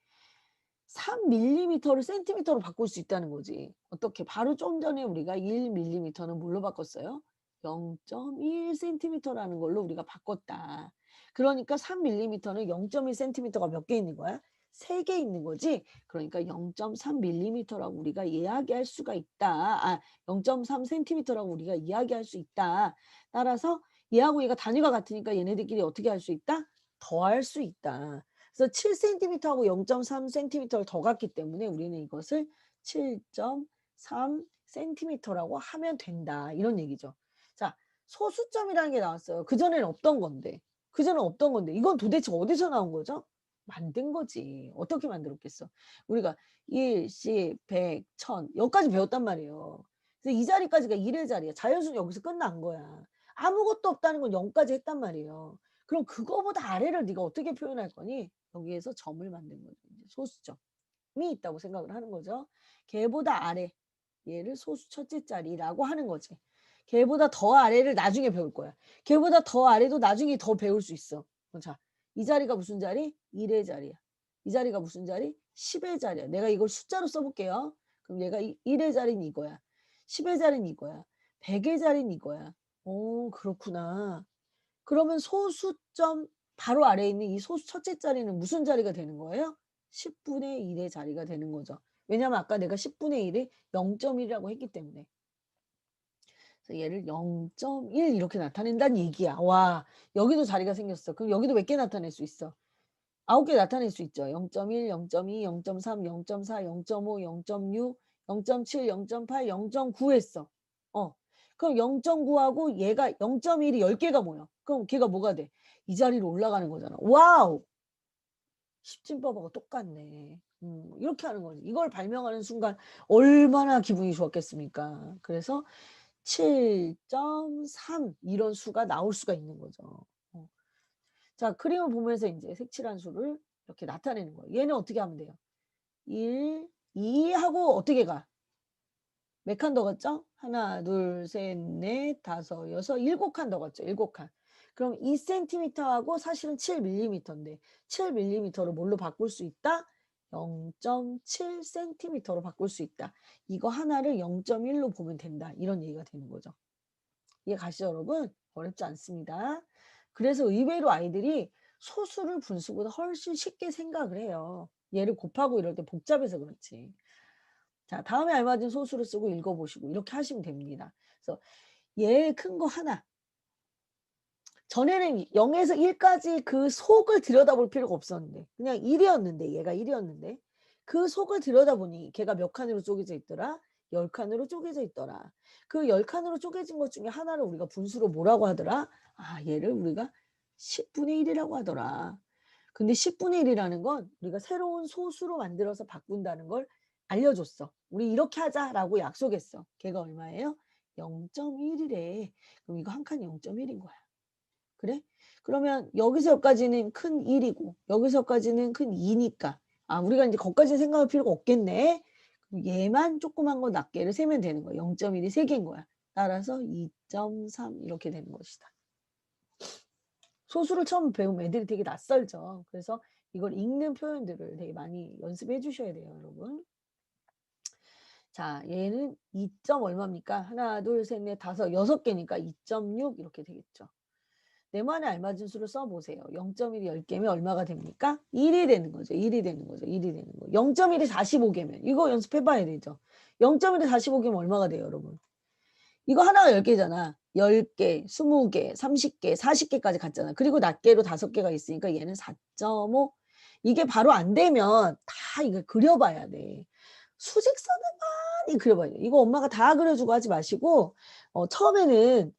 3 밀리미터를 센티미터로 바꿀 수 있다는 거지. 어떻게? 바로 좀 전에 우리가 1 밀리미터는 뭘로 바꿨어요? 0.1 센티미터라는 걸로 우리가 바꿨다. 그러니까 3 밀리미터는 0.1 센티미터가 몇 개 있는 거야? 3개 있는 거지. 그러니까 0.3 밀리미터라고 우리가 이야기할 수가 있다. 0.3 센티미터라고 우리가 이야기할 수 있다. 따라서 얘하고 얘가 단위가 같으니까 얘네들끼리 어떻게 할 수 있다? 더할 수 있다. 그래서 7 센티미터하고 0.3 센티미터를 더 갔기 때문에 우리는 이것을 7.3 센티미터라고 하면 된다. 이런 얘기죠. 자, 소수점이라는 게 나왔어요. 그전에는 없던 건데. 그전에는 없던 건데 이건 도대체 어디서 나온 거죠? 만든 거지. 어떻게 만들었겠어? 우리가 1, 10, 100, 1000 여기까지 배웠단 말이에요. 그래서 이 자리까지가 1의 자리야. 자연수는 여기서 끝난 거야. 아무것도 없다는 건 0 까지 했단 말이에요. 그럼 그거보다 아래를 네가 어떻게 표현할 거니? 여기에서 점을 만든 거죠. 이제 소수점이 있다고 생각을 하는 거죠. 걔보다 아래, 얘를 소수 첫째 자리라고 하는 거지. 걔보다 더 아래를 나중에 배울 거야. 걔보다 더 아래도 나중에 더 배울 수 있어. 자, 이 자리가 무슨 자리? 1의 자리야. 이 자리가 무슨 자리? 10의 자리야. 내가 이걸 숫자로 써볼게요. 그럼 얘가 1의 자리는 이거야. 10의 자리는 이거야. 100의 자리는 이거야. 오, 그렇구나. 그러면 소수점 바로 아래에 있는 이 소수 첫째 자리는 무슨 자리가 되는 거예요? 10분의 1의 자리가 되는 거죠. 왜냐하면 아까 내가 10분의 1이 0.1이라고 했기 때문에. 그래서 얘를 0.1 이렇게 나타낸다는 얘기야. 와, 여기도 자리가 생겼어. 그럼 여기도 몇 개 나타낼 수 있어? 9개 나타낼 수 있죠. 0.1, 0.2, 0.3, 0.4, 0.5, 0.6, 0.7, 0.8, 0.9 했어. 어. 그럼 0.9하고 얘가 0.1이 10개가 모여. 그럼 걔가 뭐가 돼? 이 자리로 올라가는 거잖아. 와우! 십진법하고 똑같네. 이렇게 하는 거지. 이걸 발명하는 순간 얼마나 기분이 좋았겠습니까. 그래서 7.3 이런 수가 나올 수가 있는 거죠. 어. 자, 그림을 보면서 인제 색칠한 수를 이렇게 나타내는 거예요. 얘는 어떻게 하면 돼요? 1, 2 하고 어떻게 가? 몇 칸 더 갔죠? 1, 2, 셋, 넷, 다섯, 여섯, 7칸 더 갔죠. 7 칸. 그럼 2cm하고 사실은 7mm인데 7mm를 뭘로 바꿀 수 있다? 0.7cm로 바꿀 수 있다. 이거 하나를 0.1로 보면 된다. 이런 얘기가 되는 거죠. 이해 가시죠, 여러분? 어렵지 않습니다. 그래서 의외로 아이들이 소수를 분수보다 훨씬 쉽게 생각을 해요. 얘를 곱하고 이럴 때 복잡해서 그렇지. 자, 다음에 알맞은 소수를 쓰고 읽어보시고 이렇게 하시면 됩니다. 그래서 얘 큰 거 하나. 전에는 0에서 1까지 그 속을 들여다볼 필요가 없었는데 그냥 1이었는데 얘가 1이었는데 그 속을 들여다보니 걔가 몇 칸으로 쪼개져 있더라? 10칸으로 쪼개져 있더라. 그 10칸으로 쪼개진 것 중에 하나를 우리가 분수로 뭐라고 하더라? 아, 얘를 우리가 10분의 1이라고 하더라. 근데 10분의 1이라는 건 우리가 새로운 소수로 만들어서 바꾼다는 걸 알려줬어. 우리 이렇게 하자라고 약속했어. 걔가 얼마예요? 0.1이래. 그럼 이거 한 칸이 0.1인 거야. 그래? 그러면 여기서 여기까지는 큰 1이고 여기서 여기까지는 큰 2니까 아, 우리가 이제 거기까지 생각할 필요가 없겠네. 그럼 얘만 조그만 거 낱개를 세면 되는 거야. 0.1이 3개인 거야. 따라서 2.3 이렇게 되는 것이다. 소수를 처음 배우면 애들이 되게 낯설죠. 그래서 이걸 읽는 표현들을 되게 많이 연습해 주셔야 돼요, 여러분. 자, 얘는 2. 얼마입니까? 하나, 둘, 셋, 넷, 다섯, 6개니까 2.6 이렇게 되겠죠. 네모안에 알맞은 수를 써보세요. 0.1이 10개면 얼마가 됩니까? 1이 되는 거죠. 1이 되는 거죠. 1이 되는 거. 0.1이 45개면 이거 연습해봐야 되죠. 0.1이 45개면 얼마가 돼요, 여러분? 이거 하나가 10개잖아. 10개, 20개, 30개, 40개까지 갔잖아. 그리고 낱개로 5개가 있으니까 얘는 4.5. 이게 바로 안 되면 다 이거 그려봐야 돼. 수직선을 많이 그려봐야 돼. 이거 엄마가 다 그려주고 하지 마시고 처음에는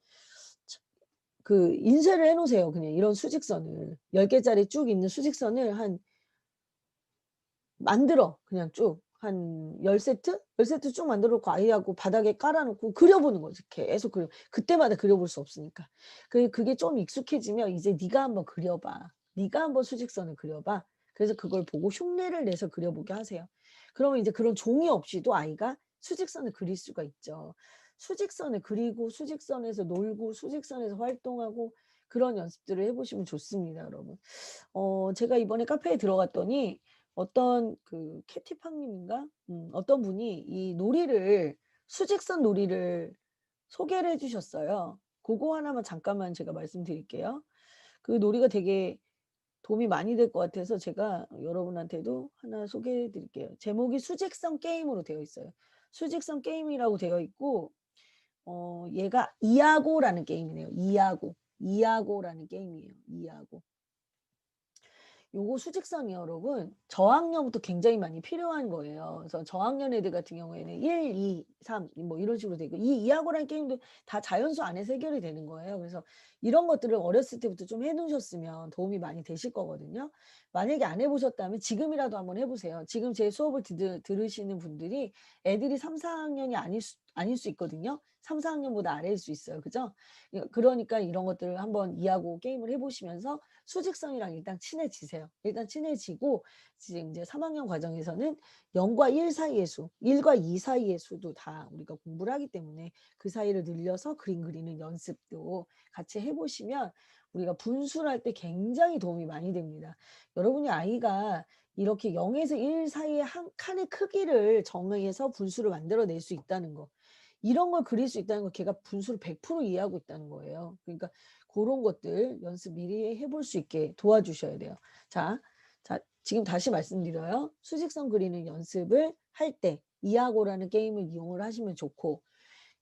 그 인쇄를 해놓으세요. 그냥 이런 수직선을 10개짜리 쭉 있는 수직선을 한 만들어 그냥 쭉 한 10세트? 10세트 쭉 만들어 놓고 아이하고 바닥에 깔아놓고 그려보는 거지. 계속 그려. 그때마다 그려볼 수 없으니까. 그게 좀 익숙해지면 이제 네가 한번 그려봐. 네가 한번 수직선을 그려봐. 그래서 그걸 보고 흉내를 내서 그려보게 하세요. 그러면 이제 그런 종이 없이도 아이가 수직선을 그릴 수가 있죠. 수직선을 그리고 수직선에서 놀고 수직선에서 활동하고 그런 연습들을 해보시면 좋습니다, 여러분. 제가 이번에 카페에 들어갔더니 어떤 그 캐티팡님인가? 어떤 분이 이 놀이를 수직선 놀이를 소개를 해 주셨어요. 그거 하나만 잠깐만 제가 말씀드릴게요. 그 놀이가 되게 도움이 많이 될 것 같아서 제가 여러분한테도 하나 소개해 드릴게요. 제목이 수직선 게임으로 되어 있어요. 수직선 게임이라고 되어 있고 얘가 이야고라는 게임이네요. 이야고라는 게임이에요. 이야고. 요거 수직선이 여러분 저학년부터 굉장히 많이 필요한 거예요. 그래서 저학년 애들 같은 경우에는 1, 2, 3 뭐 이런 식으로 되고 이 이하고라는 게임도 다 자연수 안에서 해결이 되는 거예요. 그래서 이런 것들을 어렸을 때부터 좀 해놓으셨으면 도움이 많이 되실 거거든요. 만약에 안 해보셨다면 지금이라도 한번 해보세요. 지금 제 수업을 들으시는 분들이 애들이 3, 4학년이 아닐 수 있거든요. 3, 4학년보다 아래일 수 있어요. 그죠? 그러니까 이런 것들을 한번 이해하고 게임을 해보시면서 수직선이랑 일단 친해지세요. 일단 친해지고 지금 이제 3학년 과정에서는 0과 1 사이의 수, 1과 2 사이의 수도 다 우리가 공부를 하기 때문에 그 사이를 늘려서 그림 그리는 연습도 같이 해보시면 우리가 분수를 할 때 굉장히 도움이 많이 됩니다. 여러분이 아이가 이렇게 0에서 1 사이의 한 칸의 크기를 정해서 분수를 만들어낼 수 있다는 거. 이런 걸 그릴 수 있다는 거 걔가 분수를 100% 이해하고 있다는 거예요. 그러니까 그런 것들 연습 미리 해볼 수 있게 도와주셔야 돼요. 자, 지금 다시 말씀드려요. 수직선 그리는 연습을 할 때 이하고라는 게임을 이용을 하시면 좋고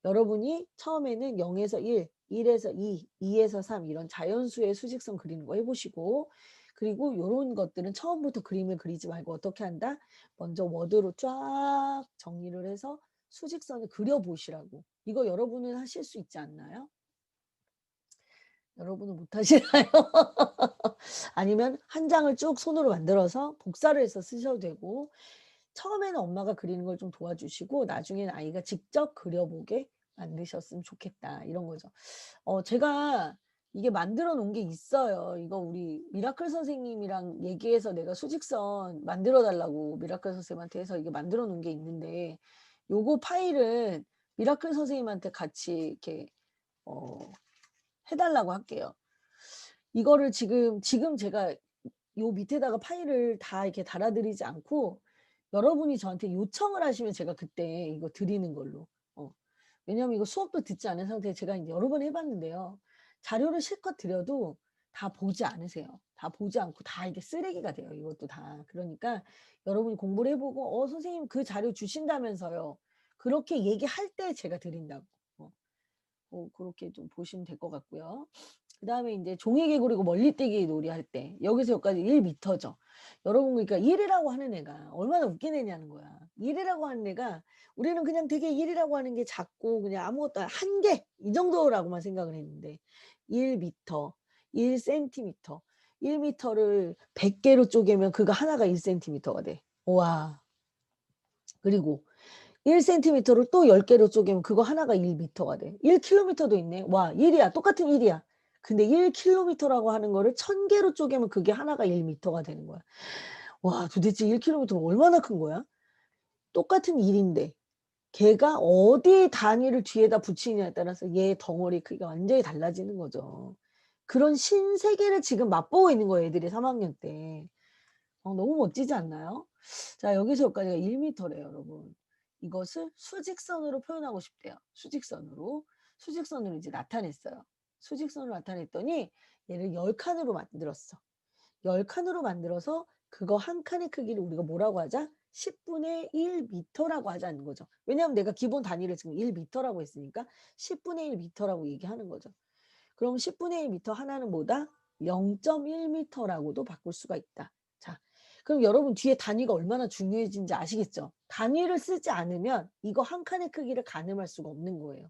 여러분이 처음에는 0에서 1, 1에서 2, 2에서 3 이런 자연수의 수직선 그리는 거 해보시고 그리고 이런 것들은 처음부터 그림을 그리지 말고 어떻게 한다? 먼저 워드로 쫙 정리를 해서 수직선을 그려보시라고. 이거 여러분은 하실 수 있지 않나요? 여러분은 못하시나요? 아니면 한 장을 쭉 손으로 만들어서 복사를 해서 쓰셔도 되고 처음에는 엄마가 그리는 걸 좀 도와주시고 나중에는 아이가 직접 그려보게 만드셨으면 좋겠다 이런 거죠. 제가 이게 만들어 놓은 게 있어요. 이거 우리 미라클 선생님이랑 얘기해서 내가 수직선 만들어 달라고 미라클 선생님한테 해서 이게 만들어 놓은 게 있는데 요거 파일은 미라클 선생님한테 같이 이렇게 어 해 달라고 할게요. 이거를 지금 제가 요 밑에다가 파일을 다 이렇게 달아 드리지 않고 여러분이 저한테 요청을 하시면 제가 그때 이거 드리는 걸로. 어. 왜냐하면 이거 수업도 듣지 않은 상태에 제가 이제 여러 번 해 봤는데요. 자료를 실컷 드려도 다 보지 않으세요. 다 보지 않고 다 이게 쓰레기가 돼요, 이것도 다. 그러니까 여러분이 공부를 해 보고 선생님 그 자료 주신다면서요." 그렇게 얘기할 때 제가 드린다고. 어. 그렇게 좀 보시면 될 것 같고요. 그다음에 인제 종이 개구리고 멀리뛰기 놀이 할 때 여기서 여기까지 1 미터죠. 여러분 그러니까 1 이라고 하는 애가 얼마나 웃긴 애냐는 거야. 1 이라고 하는 애가 우리는 그냥 되게 1 이라고 하는 게 작고 그냥 아무것도 한 개 이 정도라고만 생각을 했는데 1 미터, 1 센티미터, 1 미터를 100 개로 쪼개면 그거 하나가 1 센티미터가 돼. 와. 그리고 1 센티미터를 또 10 개로 쪼개면 그거 하나가 1 미터가 돼. 1 킬로미터도 있네. 와 1 이야. 똑같은 1 이야. 근데 1 킬로미터라고 하는 거를 1000 개로 쪼개면 그게 하나가 1 미터가 되는 거야. 와 도대체 1 킬로미터가 얼마나 큰 거야? 똑같은 1 인데 걔가 어디 단위를 뒤에다 붙이느냐에 따라서 얘 덩어리 크기가 완전히 달라지는 거죠. 그런 신세계를 지금 맛보고 있는 거예요, 애들이 3 학년 때. 너무 멋지지 않나요? 자 여기서 여기까지가 1 미터래요 여러분. 이것을 수직선으로 표현하고 싶대요. 수직선으로. 수직선으로 이제 나타냈어요. 수직선으로 나타냈더니 얘를 10 칸으로 만들었어. 10 칸으로 만들어서 그거 한 칸의 크기를 우리가 뭐라고 하자? 10분의 1 미터라고 하자는 거죠. 왜냐하면 내가 기본 단위를 지금 1 미터라고 했으니까 10분의 1 미터라고 얘기하는 거죠. 그럼 10분의 1 미터 하나는 뭐다? 0.1 미터라고도 바꿀 수가 있다. 자, 그럼 여러분 뒤에 단위가 얼마나 중요해진지 아시겠죠? 단위를 쓰지 않으면 이거 한 칸의 크기를 가늠할 수가 없는 거예요.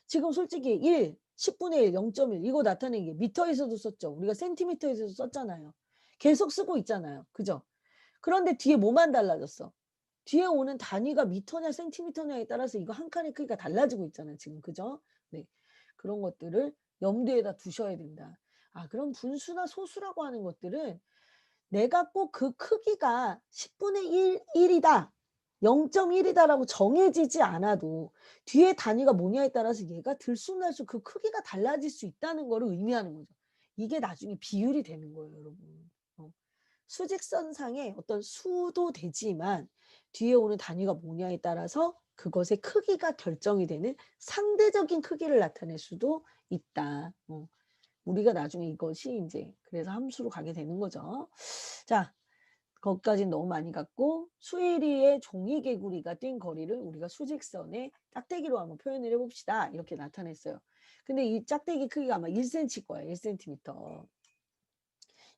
지금 솔직히 1, 10분의 1, 0.1 이거 나타내는 게 미터에서도 썼죠. 우리가 센티미터에서도 썼잖아요. 계속 쓰고 있잖아요. 그죠? 그런데 뒤에 뭐만 달라졌어? 뒤에 오는 단위가 미터냐 센티미터냐에 따라서 이거 한 칸의 크기가 달라지고 있잖아요 지금. 그죠? 네. 그런 것들을 염두에다 두셔야 된다. 그럼 분수나 소수라고 하는 것들은 내가 꼭 그 크기가 10분의 1이다. 0.1이다라고 정해지지 않아도 뒤에 단위가 뭐냐에 따라서 얘가 들쑥날쑥 그 크기가 달라질 수 있다는 거를 의미하는 거죠. 이게 나중에 비율이 되는 거예요, 여러분. 수직선상에 어떤 수도 되지만 뒤에 오는 단위가 뭐냐에 따라서 그것의 크기가 결정이 되는 상대적인 크기를 나타낼 수도 있다. 우리가 나중에 이것이 인제 그래서 함수로 가게 되는 거죠. 자 거기까지는 너무 많이 갔고 수일이의 종이 개구리가 뛴 거리를 우리가 수직선의 짝대기로 한번 표현을 해 봅시다. 이렇게 나타냈어요. 근데 이 짝대기 크기가 아마 1 센치 거예요. 1 센티미터.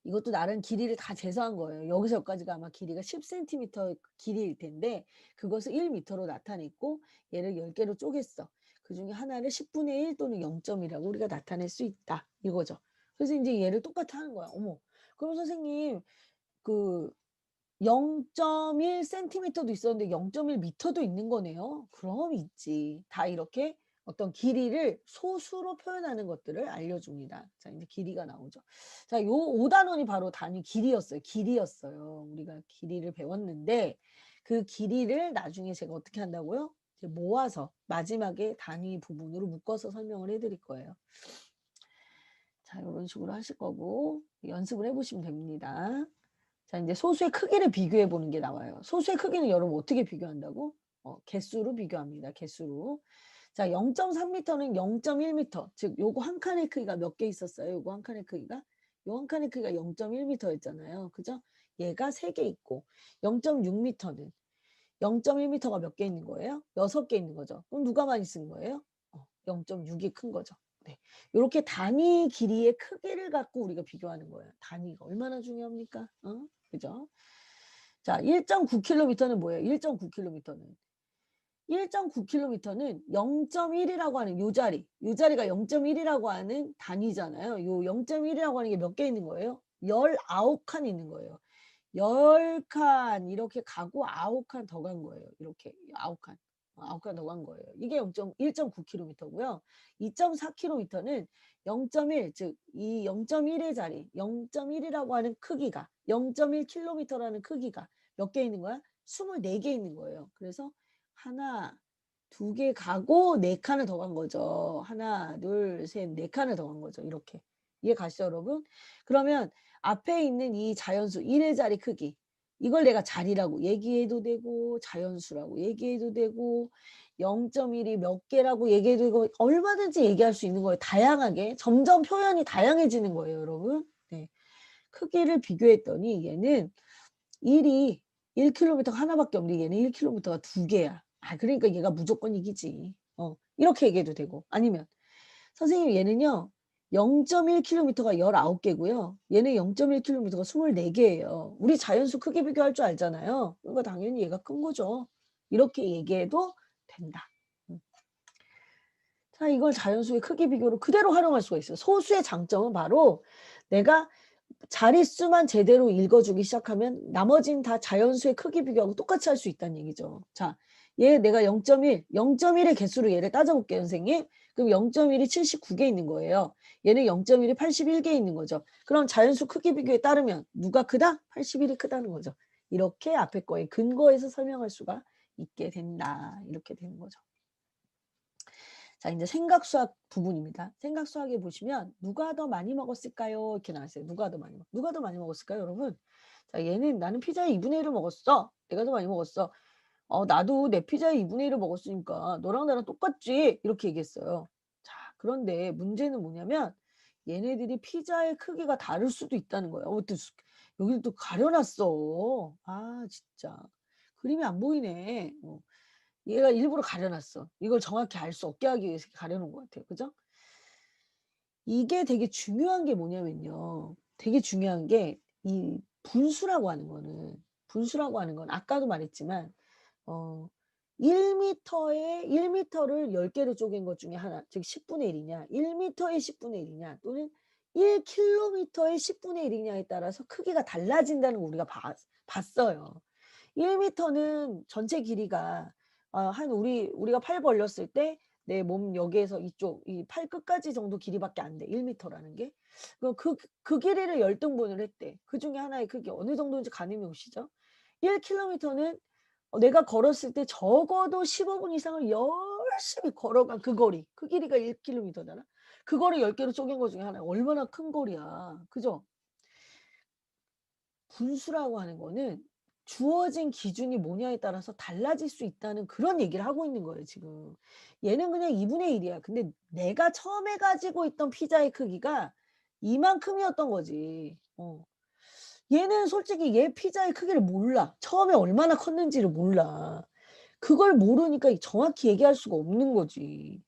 이것도 나름 길이를 다 재서한 거예요. 여기서 여기까지가 아마 길이가 10 센티미터 길이일 텐데 그것을 1 미터로 나타냈고 얘를 10 개로 쪼갰어. 그중에 하나를 10분의 1 또는 0.이라고 우리가 나타낼 수 있다. 이거죠. 그래서 인제 얘를 똑같이 하는 거야. 어머 그럼 선생님 그 0.1 센티미터도 있었는데 0.1 미터도 있는 거네요. 그럼 있지. 다 이렇게 어떤 길이를 소수로 표현하는 것들을 알려줍니다. 자 인제 길이가 나오죠. 자 요 5 단원이 바로 단위 길이였어요. 길이였어요. 우리가 길이를 배웠는데 그 길이를 나중에 제가 어떻게 한다고요? 이제 모아서 마지막에 단위 부분으로 묶어서 설명을 해 드릴 거예요. 자 요런 식으로 하실 거고 연습을 해 보시면 됩니다. 자 인제 소수의 크기를 비교해 보는 게 나와요. 소수의 크기는 여러분 어떻게 비교한다고? 개수로 비교합니다, 개수로. 자 0.3 미터는 0.1 미터 즉 요거 한 칸의 크기가 몇 개 있었어요? 요거 한 칸의 크기가? 요 한 칸의 크기가 0.1 미터였잖아요. 그죠? 얘가 3 개 있고 0.6 미터는 0.1 미터가 몇 개 있는 거예요? 6 개 있는 거죠. 그럼 누가 많이 쓴 거예요? 0.6이 큰 거죠. 네. 요렇게 단위 길이의 크기를 갖고 우리가 비교하는 거예요. 단위가 얼마나 중요합니까? 그죠? 자 1.9 킬로미터는 뭐예요? 1.9 킬로미터는 1.9 킬로미터는 0.1 이라고 하는 요 자리, 요 자리가 0.1 이라고 하는 단위잖아요. 요 0.1 이라고 하는 게 몇 개 있는 거예요? 19 칸 있는 거예요. 10 칸 이렇게 가고 9 칸 더 간 거예요. 이렇게 9 칸. 9 칸 더 간 거예요. 이게 1.9 킬로미터고요. 2.4 킬로미터는 0.1 즉 이 0.1의 자리 0.1 이라고 하는 크기가 0.1 킬로미터라는 크기가 몇 개 있는 거야? 24개 있는 거예요. 그래서 하나, 2개 가고 4 칸을 더 간 거죠. 하나, 둘, 셋, 4 칸을 더 간 거죠. 이렇게. 이해 가시죠, 여러분? 그러면 앞에 있는 이 자연수 1의 자리 크기 이걸 내가 자리라고 얘기해도 되고 자연수라고 얘기해도 되고 0.1이 몇 개라고 얘기해도 되고 얼마든지 얘기할 수 있는 거예요. 다양하게. 점점 표현이 다양해지는 거예요, 여러분. 네. 크기를 비교했더니 얘는 1이 1km 하나밖에 없는데 얘는 1km가 2개야. 아 그러니까 얘가 무조건 이기지. 이렇게 얘기해도 되고 아니면 선생님 얘는요 0.1km가 19개고요. 얘는 0.1km가 24개예요. 우리 자연수 크기 비교할 줄 알잖아요. 그러니까 당연히 얘가 큰 거죠. 이렇게 얘기해도 된다. 음. 자 이걸 자연수의 크기 비교로 그대로 활용할 수가 있어요. 소수의 장점은 바로 내가 자릿수만 제대로 읽어주기 시작하면 나머지는 다 자연수의 크기 비교하고 똑같이 할 수 있다는 얘기죠. 자, 얘 내가 0.1, 0.1의 개수로 얘를 따져볼게요, 선생님. 그럼 0.1이 79개 있는 거예요. 얘는 0.1이 81개 있는 거죠. 그럼 자연수 크기 비교에 따르면 누가 크다? 81이 크다는 거죠. 이렇게 앞에 거에 근거해서 설명할 수가 있게 된다. 이렇게 되는 거죠. 자 인제 생각수학 부분입니다. 생각수학에 보시면 "누가 더 많이 먹었을까요?" 이렇게 나왔어요. 누가 더 많이 먹었을까요 여러분? 자 얘는 "나는 피자의 2분의 1을 먹었어. 내가 더 많이 먹었어." 나도 내 피자의 2분의 1을 먹었으니까 너랑 나랑 똑같지." 이렇게 얘기했어요. 자 그런데 문제는 뭐냐면 얘네들이 피자의 크기가 다를 수도 있다는 거예요. 또 여기를 또 가려 놨어. 아 진짜. 그림이 안 보이네. 얘가 일부러 가려 놨어. 이걸 정확히 알 수 없게 하기 위해서 가려 놓은 것 같아요. 그죠? 이게 되게 중요한 게 뭐냐면요. 되게 중요한 게 이 분수라고 하는 건 아까도 말했지만 어 1 미터에 1 미터를 10 개로 쪼갠 것 중에 하나 즉 10분의 1 이냐 1 미터의 10분의 1 이냐 또는 1 킬로미터의 10분의 1 이냐에 따라서 크기가 달라진다는 걸 우리가 봤어요. 1 미터는 전체 길이가 한 우리가 팔 벌렸을 때 내 몸 여기에서 이쪽 이 팔 끝까지 정도 길이밖에 안 돼 1 미터라는 게. 그 길이를 열등분을 했대. 그중에 하나의 크기 어느 정도인지 가늠이 오시죠? 1 킬로미터는 내가 걸었을 때 적어도 15분 이상을 열심히 걸어간 그 거리. 그 길이가 1 킬로미터잖아. 그거를 10 개로 쪼갠 것 중에 하나야. 얼마나 큰 거리야. 그죠? 분수라고 하는 거는 주어진 기준이 뭐냐에 따라서 달라질 수 있다는 그런 얘기를 하고 있는 거예요 지금. 얘는 그냥 2분의 1 이야. 근데 내가 처음에 가지고 있던 피자의 크기가 이만큼이었던 거지. 얘는 솔직히 얘 피자의 크기를 몰라. 처음에 얼마나 컸는지를 몰라. 그걸 모르니까 정확히 얘기할 수가 없는 거지.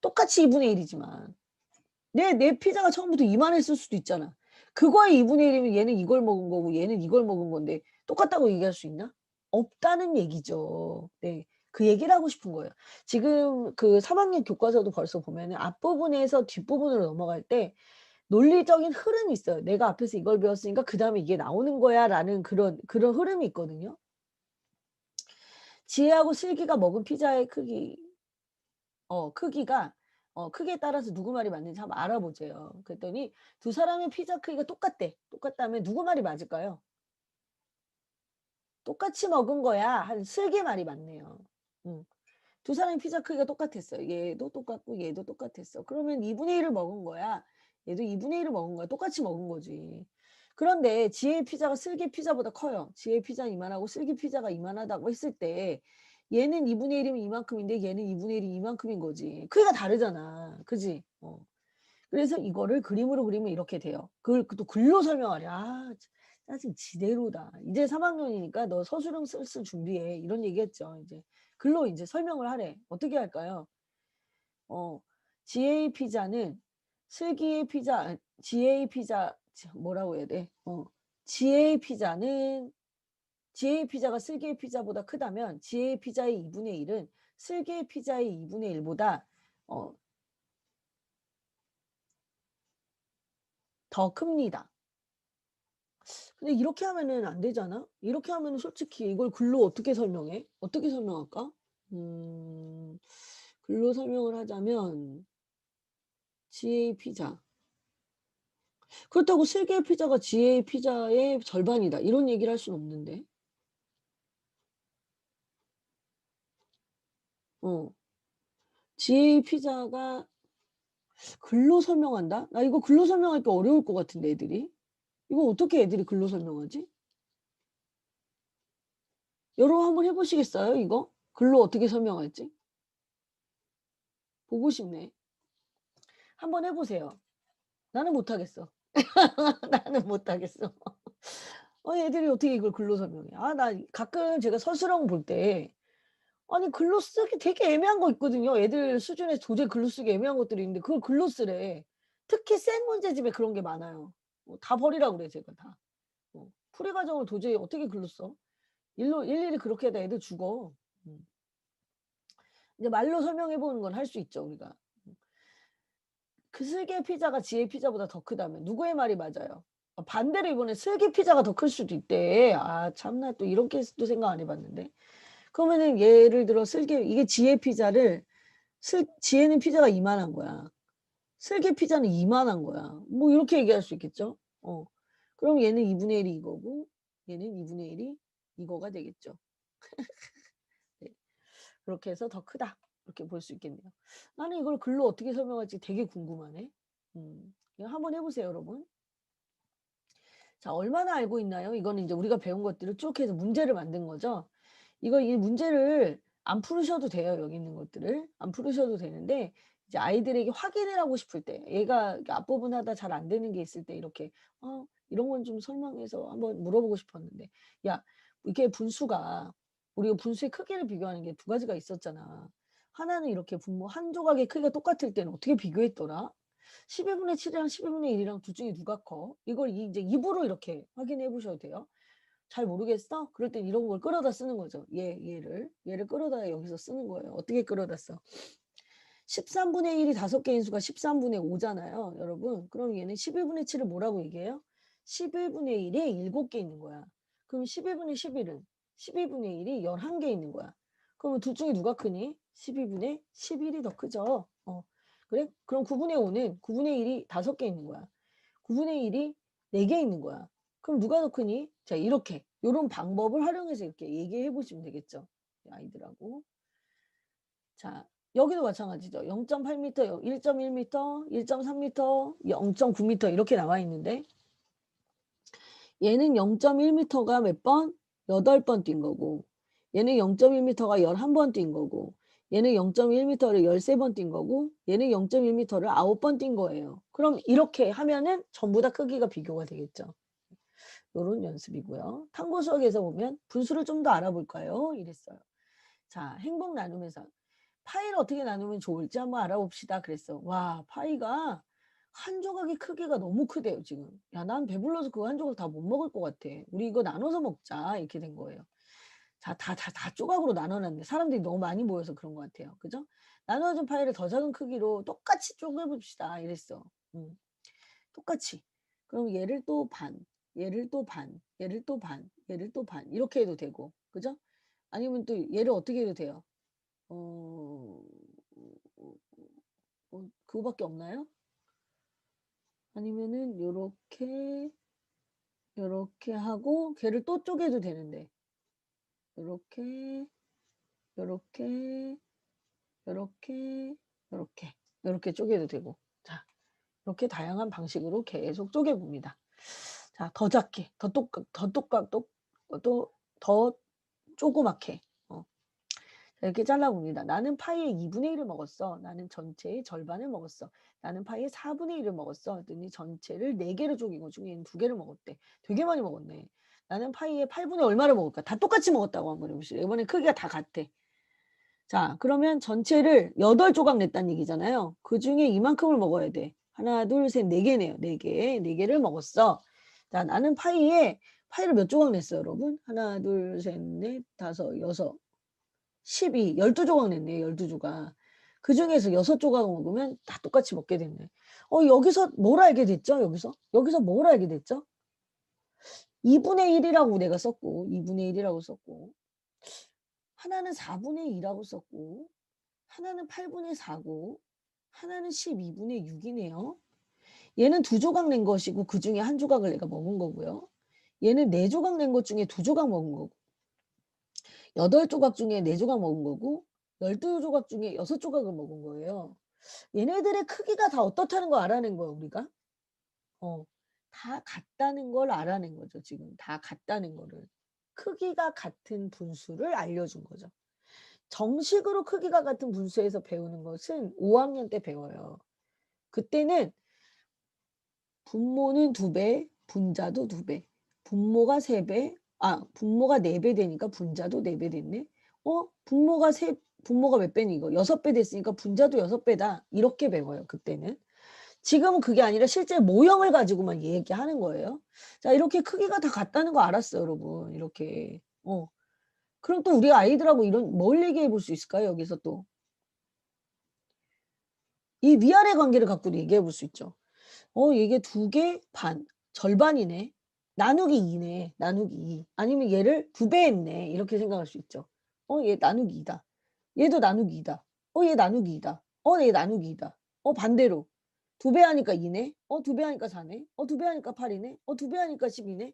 똑같이 2분의 1 이지만. 내 피자가 처음부터 이만했을 수도 있잖아. 그거의 2분의 1 이면 얘는 이걸 먹은 거고 얘는 이걸 먹은 건데 똑같다고 얘기할 수 있나? 없다는 얘기죠. 네. 그 얘기를 하고 싶은 거예요. 지금 그 3 학년 교과서도 벌써 보면은 앞부분에서 뒷부분으로 넘어갈 때 논리적인 흐름이 있어요. '내가 앞에서 이걸 배웠으니까 그다음에 이게 나오는 거야.'라는 그런 흐름이 있거든요. 지혜하고 슬기가 먹은 피자의 크기가 크기에 따라서 누구 말이 맞는지 한번 알아보재요. 그랬더니 두 사람의 피자 크기가 똑같대. 똑같다면 누구 말이 맞을까요? "똑같이 먹은 거야." 한 슬기 말이 맞네요. 음. 두 사람의 피자 크기가 똑같았어요. 얘도 똑같고 얘도 똑같았어. 그러면 2분의 1을 먹은 거야. 얘도 2분의 1을 먹은 거야. 똑같이 먹은 거지. 그런데 지혜의 피자가 슬기 피자보다 커요. 지혜의 피자는 이만하고 슬기 피자가 이만하다고 했을 때 얘는 2분의 1 이면 이만큼인데 얘는 2분의 1이 이만큼인 거지. 크기가 다르잖아. 그지? 그래서 이거를 그림으로 그리면 이렇게 돼요. 그걸 또 글로 설명하래. 아 짜증 지대로다. "이제 3 학년이니까 너 서술형 쓸 준비해." 이런 얘기했죠. 이제 글로 인제 설명을 하래. 어떻게 할까요? 어 지혜의 피자는 슬기의 피자 지혜의 피자 뭐라고 해야 돼? 지혜의 피자는 지혜의 피자가 슬기의 피자보다 크다면 지혜의 피자의 2분의 1은 슬기의 피자의 2분의 1 보다 어 더 큽니다. 근데 이렇게 하면은 안 되잖아? 이렇게 하면은 솔직히 이걸 글로 어떻게 설명해? 어떻게 설명할까? 음. 글로 설명을 하자면 지혜의 피자. 그렇다고 "세계의 피자가 지혜의 피자의 절반이다." 이런 얘기를 할 수는 없는데. 어. 지혜의 피자가 글로 설명한다? 나 이거 글로 설명하기 어려울 것 같은데 애들이. 이거 어떻게 애들이 글로 설명하지? 여러분 한번 해 보시겠어요 이거? 글로 어떻게 설명할지? 보고 싶네. 한번 해 보세요. 나는 못하겠어. 나는 못하겠어. 애들이 어떻게 이걸 글로 설명해. 나 가끔 제가 서술형 볼 때 아니 글로 쓰기 되게 애매한 거 있거든요. 애들 수준에서 도저히 글로 쓰기 애매한 것들이 있는데 그걸 글로 쓰래. 특히 센 문제집에 그런 게 많아요. 다 버리라고 그래 제가 다. 풀이 과정을 도저히 어떻게 글로 써? 일일이 그렇게 하다 애들 죽어. 음. 이제 말로 설명해 보는 건 할 수 있죠 우리가. 그 슬기 피자가 지혜 피자보다 더 크다면 누구의 말이 맞아요? 반대로 이번에 슬기 피자가 더 클 수도 있대. 참나 또 이런 케이스도 생각 안 해 봤는데. 그러면은 예를 들어 슬기 이게 지혜 피자를 지혜는 피자가 이만한 거야. 슬기 피자는 이만한 거야. 뭐 이렇게 얘기할 수 있겠죠? 그럼 얘는 2분의 1이 이거고 얘는 2분의 1이 이거가 되겠죠. 네. 그렇게 해서 더 크다. 이렇게 볼 수 있겠네요. 나는 이걸 글로 어떻게 설명할지 되게 궁금하네. 이거 한번 해 보세요, 여러분. 자, 얼마나 알고 있나요? 이거는 이제 우리가 배운 것들을 쭉 해서 문제를 만든 거죠. 이 문제를 안 풀으셔도 돼요, 여기 있는 것들을. 안 풀으셔도 되는데 이제 아이들에게 확인을 하고 싶을 때 얘가 앞부분 하다 잘 안 되는 게 있을 때 이렇게 이런 건 좀 설명해서 한번 물어보고 싶었는데 야, 이게 분수가 우리가 분수의 크기를 비교하는 게 두 가지가 있었잖아. 하나는 이렇게 분모 한 조각의 크기가 똑같을 때는 어떻게 비교했더라? 12분의 7이랑 12분의 1이랑 둘 중에 누가 커? 이걸 이제 입으로 이렇게 확인해 보셔도 돼요. 잘 모르겠어? 그럴 땐 이런 걸 끌어다 쓰는 거죠. 얘를 끌어다 여기서 쓰는 거예요. 어떻게 끌어다 써? 13분의 1이 5개인 수가 13분의 5잖아요. 여러분. 그럼 얘는 11분의 7을 뭐라고 얘기해요? 11분의 1에 7개 있는 거야. 그럼 11분의 11은 12분의 1이 11개 있는 거야. 그러면 둘 중에 누가 크니? 12분의 11이 더 크죠. 그래? 그럼 9분의 5는 9분의 1이 5개 있는 거야. 9분의 1이 4개 있는 거야. 그럼 누가 더 크니? 자, 이렇게 요런 방법을 활용해서 이렇게 얘기해 보시면 되겠죠. 아이들하고. 자, 여기도 마찬가지죠. 0.8m, 1.1m, 1.3m, 0.9m 이렇게 나와 있는데 얘는 0.1m가 몇 번? 8번 뛴 거고 얘는 0.1m가 11번 뛴 거고 얘는 0.1m를 13번 뛴 거고 얘는 0.1m를 9번 뛴 거예요. 그럼 이렇게 하면은 전부 다 크기가 비교가 되겠죠. 요런 연습이고요. 탐구 수학에서 보면 분수를 좀 더 알아볼까요? 이랬어요. 자, 행복 나누면서 파이를 어떻게 나누면 좋을지 한번 알아봅시다. 그랬어. 와, 파이가 한 조각의 크기가 너무 크대요, 지금. 야, 난 배불러서 그거 한 조각 다 못 먹을 것 같아. 우리 이거 나눠서 먹자. 이렇게 된 거예요. 자, 다 조각으로 나눠놨네. 사람들이 너무 많이 모여서 그런 것 같아요. 그죠? 나눠진 파이를 더 작은 크기로 똑같이 쪼개봅시다. 이랬어. 똑같이. 그럼 얘를 또 반, 얘를 또 반, 얘를 또 반, 얘를 또 반. 이렇게 해도 되고. 그죠? 아니면 또 얘를 어떻게 해도 돼요? 어, 그거밖에 없나요? 아니면은 요렇게 하고 걔를 또 쪼개도 되는데 요렇게 요렇게 요렇게 요렇게 쪼개도 되고 자 이렇게 다양한 방식으로 계속 쪼개 봅니다. 자 더 작게 더 조그맣게 이렇게 잘라봅니다. 나는 파이의 2분의 1을 먹었어. 나는 전체의 절반을 먹었어. 나는 파이의 4분의 1을 먹었어. 했더니 전체를 4개로 쪼갠 것 중에 얘는 2개를 먹었대. 되게 많이 먹었네. 나는 파이의 8분의 얼마를 먹을까? 다 똑같이 먹었다고 한번 해보시죠. 이번엔 크기가 다 같아. 자, 그러면 전체를 8조각 냈다는 얘기잖아요. 그 중에 이만큼을 먹어야 돼. 하나, 둘, 셋, 4개네요. 4개. 4개를 먹었어. 자, 나는 파이를 몇 조각 냈어요, 여러분? 하나, 둘, 셋, 넷, 다섯, 여섯. 12, 12조각 냈네, 12조각. 그 중에서 6조각 먹으면 다 똑같이 먹게 됐네. 여기서 뭘 알게 됐죠? 여기서 뭘 알게 됐죠? 2분의 1이라고 내가 썼고, 2분의 1이라고 썼고, 하나는 4분의 2라고 썼고, 하나는 8분의 4고, 하나는 12분의 6이네요. 얘는 2조각 낸 것이고, 그 중에 한 조각을 내가 먹은 거고요. 얘는 4조각 낸 것 중에 2조각 먹은 거고, 8조각 중에 4조각 먹은 거고 12조각 중에 6조각을 먹은 거예요. 얘네들의 크기가 다 어떻다는 걸 알아낸 거야 우리가. 어. 다 같다는 걸 알아낸 거죠 지금. 다 같다는 거를. 크기가 같은 분수를 알려준 거죠. 정식으로 크기가 같은 분수에서 배우는 것은 5 학년 때 배워요. 그때는 분모는 2 배, 분자도 2 배. 분모가 3 배, 분모가 4배 되니까 분자도 4배 됐네. 분모가 몇 배니 이거 6배 됐으니까 분자도 6 배다. 이렇게 배워요 그때는. 지금은 그게 아니라 실제 모형을 가지고만 얘기하는 거예요. 자 이렇게 크기가 다 같다는 거 알았어요 여러분. 이렇게. 그럼 또 우리 아이들하고 이런 뭘 얘기해 볼 수 있을까요 여기서 또? 이 위아래 관계를 갖고도 얘기해 볼 수 있죠. 이게 2개 반, 절반이네. 나누기 2 네. 나누기 2. 아니면 얘를 2배 했네. 이렇게 생각할 수 있죠. 얘 나누기 2 다. 얘도 나누기 2 다. 얘 나누기 2 다. 얘 나누기 2 다. 반대로 2배 하니까 2 네. 2배 하니까 4 네. 2배 하니까 8 이네. 2배 하니까 12 네.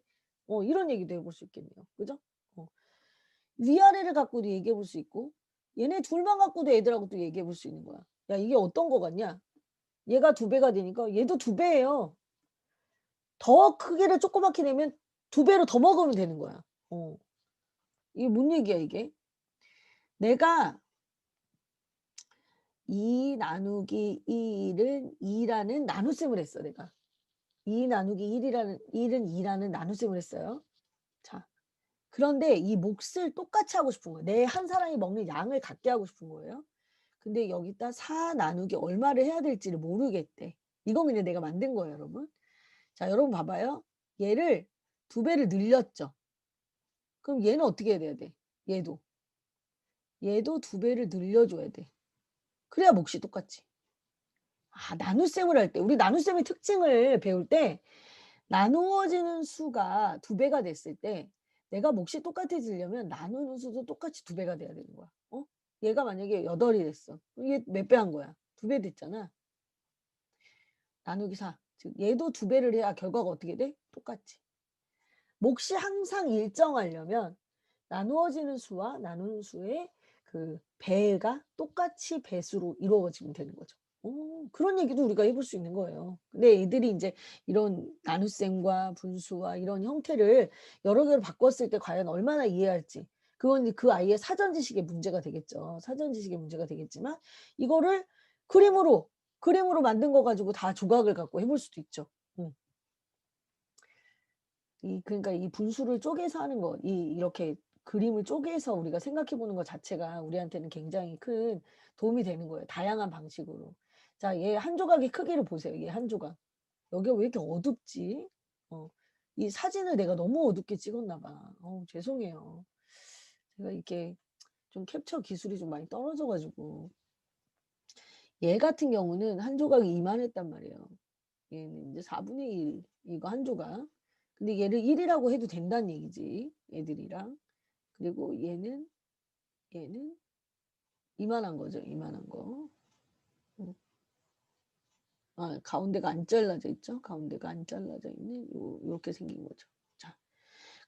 이런 얘기도 해볼 수 있겠네요. 그죠? 어. 위아래를 갖고도 얘기해 볼 수 있고 얘네 둘만 갖고도 애들하고 또 얘기해 볼 수 있는 거야. "야 이게 어떤 거 같냐?" 얘가 2 배가 되니까 얘도 2 배예요. 더 크기를 조그맣게 내면 2 배로 더 먹으면 되는 거야. 어. 이게 뭔 얘기야 이게? 내가 2 나누기 1은 2 라는 나눗셈을 했어 내가. 2 나누기 1 이라는 1은 2 라는 나눗셈을 했어요. 자 그런데 이 몫을 똑같이 하고 싶은 거예요. 내 한 사람이 먹는 양을 같게 하고 싶은 거예요. 근데 여기다 4 나누기 얼마를 해야 될지를 모르겠대. 이건 그냥 내가 만든 거예요 여러분. 자 여러분 봐봐요. 얘를 2 배를 늘렸죠. 그럼 얘는 어떻게 해야 돼? 얘도. 얘도 2 배를 늘려줘야 돼. 그래야 몫이 똑같지. 나눗셈을 할 때 우리 나눗셈의 특징을 배울 때 나누어지는 수가 2 배가 됐을 때 내가 몫이 똑같아지려면 나누는 수도 똑같이 2 배가 돼야 되는 거야. 얘가 만약에 8이 됐어. 그럼 얘 몇 배 한 거야? 2배 됐잖아. 나누기 4. 즉 얘도 2 배를 해야 결과가 어떻게 돼? 똑같지. 몫이 항상 일정하려면 나누어지는 수와 나누는 수의 그 배가 똑같이 배수로 이루어지면 되는 거죠. 그런 얘기도 우리가 해볼 수 있는 거예요. 근데 애들이 인제 이런 나눗셈과 분수와 이런 형태를 여러 개로 바꿨을 때 과연 얼마나 이해할지 그건 이제 그 아이의 사전 지식의 문제가 되겠죠. 사전 지식의 문제가 되겠지만 이거를 그림으로, 그림으로 만든 거 가지고 다 조각을 갖고 해볼 수도 있죠. 음. 그러니까 이 분수를 쪼개서 하는 거 이렇게 그림을 쪼개서 우리가 생각해 보는 것 자체가 우리한테는 굉장히 큰 도움이 되는 거예요, 다양한 방식으로. 자 얘 한 조각의 크기를 보세요, 얘 한 조각. 여기가 왜 이렇게 어둡지? 어 이 사진을 내가 너무 어둡게 찍었나 봐. 죄송해요. 제가 이렇게 좀 캡처 기술이 좀 많이 떨어져 가지고. 얘 같은 경우는 한 조각이 이만했단 말이에요. 얘는 인제 4분의 1 이거 한 조각. 근데 얘를 1 이라고 해도 된다는 얘기지 애들이랑. 그리고 얘는 이만한 거죠, 이만한 거. 음. 가운데가 안 잘라져 있죠. 가운데가 안 잘라져 있는 요렇게 생긴 거죠. 자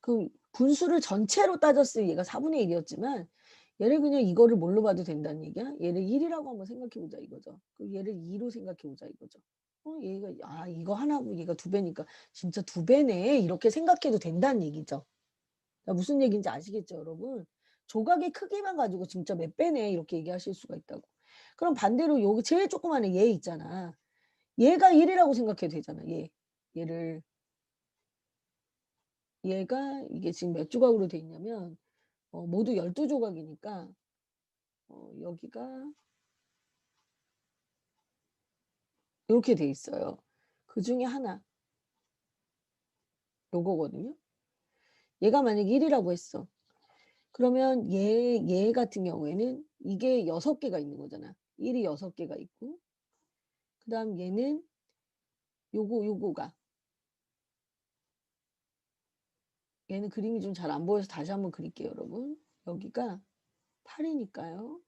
그럼 분수를 전체로 따졌을 얘가 4분의 1 이었지만 얘를 그냥 이거를 뭘로 봐도 된다는 얘기야? 얘를 1 이라고 한번 생각해 보자 이거죠. 그럼 얘를 2로 생각해 보자 이거죠. 얘가 이거 하나고 얘가 2 배니까 '진짜 2 배네.' 이렇게 생각해도 된다는 얘기죠. 무슨 얘기인지 아시겠죠 여러분? 조각의 크기만 가지고 '진짜 몇 배네.' 이렇게 얘기하실 수가 있다고. 그럼 반대로 여기 제일 조그만 얘 있잖아. 얘가 1 이라고 생각해도 되잖아 얘. 얘를 얘가 이게 지금 몇 조각으로 돼 있냐면 모두 12 조각이니까 여기가 요렇게 돼 있어요. 그중에 하나 요거거든요. 얘가 만약에 1 이라고 했어. 그러면 얘 같은 경우에는 이게 6 개가 있는 거잖아. 1이 6 개가 있고 그다음 얘는 요거가 얘는 그림이 좀 잘 안 보여서 다시 한번 그릴게요 여러분. 여기가 8 이니까요.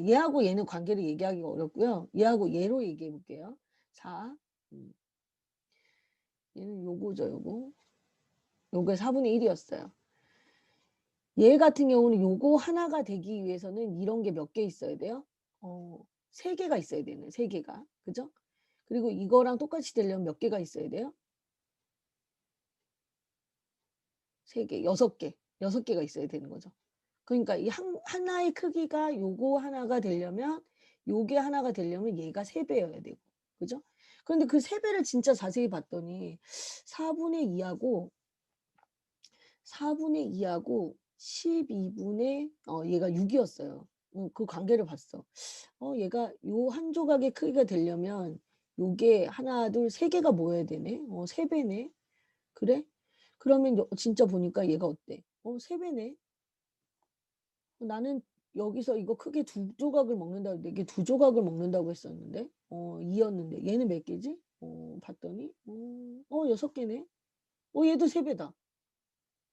얘하고 얘는 관계를 얘기하기가 어렵고요. 얘하고 얘로 얘기해 볼게요. 4 음 얘는 요거죠 요거. 요게 4분의 1 이었어요. 얘 같은 경우는 요거 하나가 되기 위해서는 이런 게 몇 개 있어야 돼요? 어 3개가 있어야 되네. 3개가. 그죠? 그리고 이거랑 똑같이 되려면 몇 개가 있어야 돼요? 3개, 6개. 6개가 있어야 되는 거죠. 그러니까 이 하나의 크기가 요거 하나가 되려면 요게 하나가 되려면 얘가 3배여야 되고. 그죠? 그런데 그 3배를 진짜 자세히 봤더니 4분의 2 하고 4분의 2 하고 12분의 얘가 6 이었어요. 그 관계를 봤어. 얘가 요 한 조각의 크기가 되려면 요게 하나, 둘, 3개가 모여야 되네. 3배네. 그래? 그러면 진짜 보니까 얘가 어때? 3배네. 나는 여기서 이거 크게 2조각을 먹는다고 했는데 이게 2조각을 먹는다고 했었는데 2 였는데 얘는 몇 개지? 봤더니 6개네. 얘도 3배다.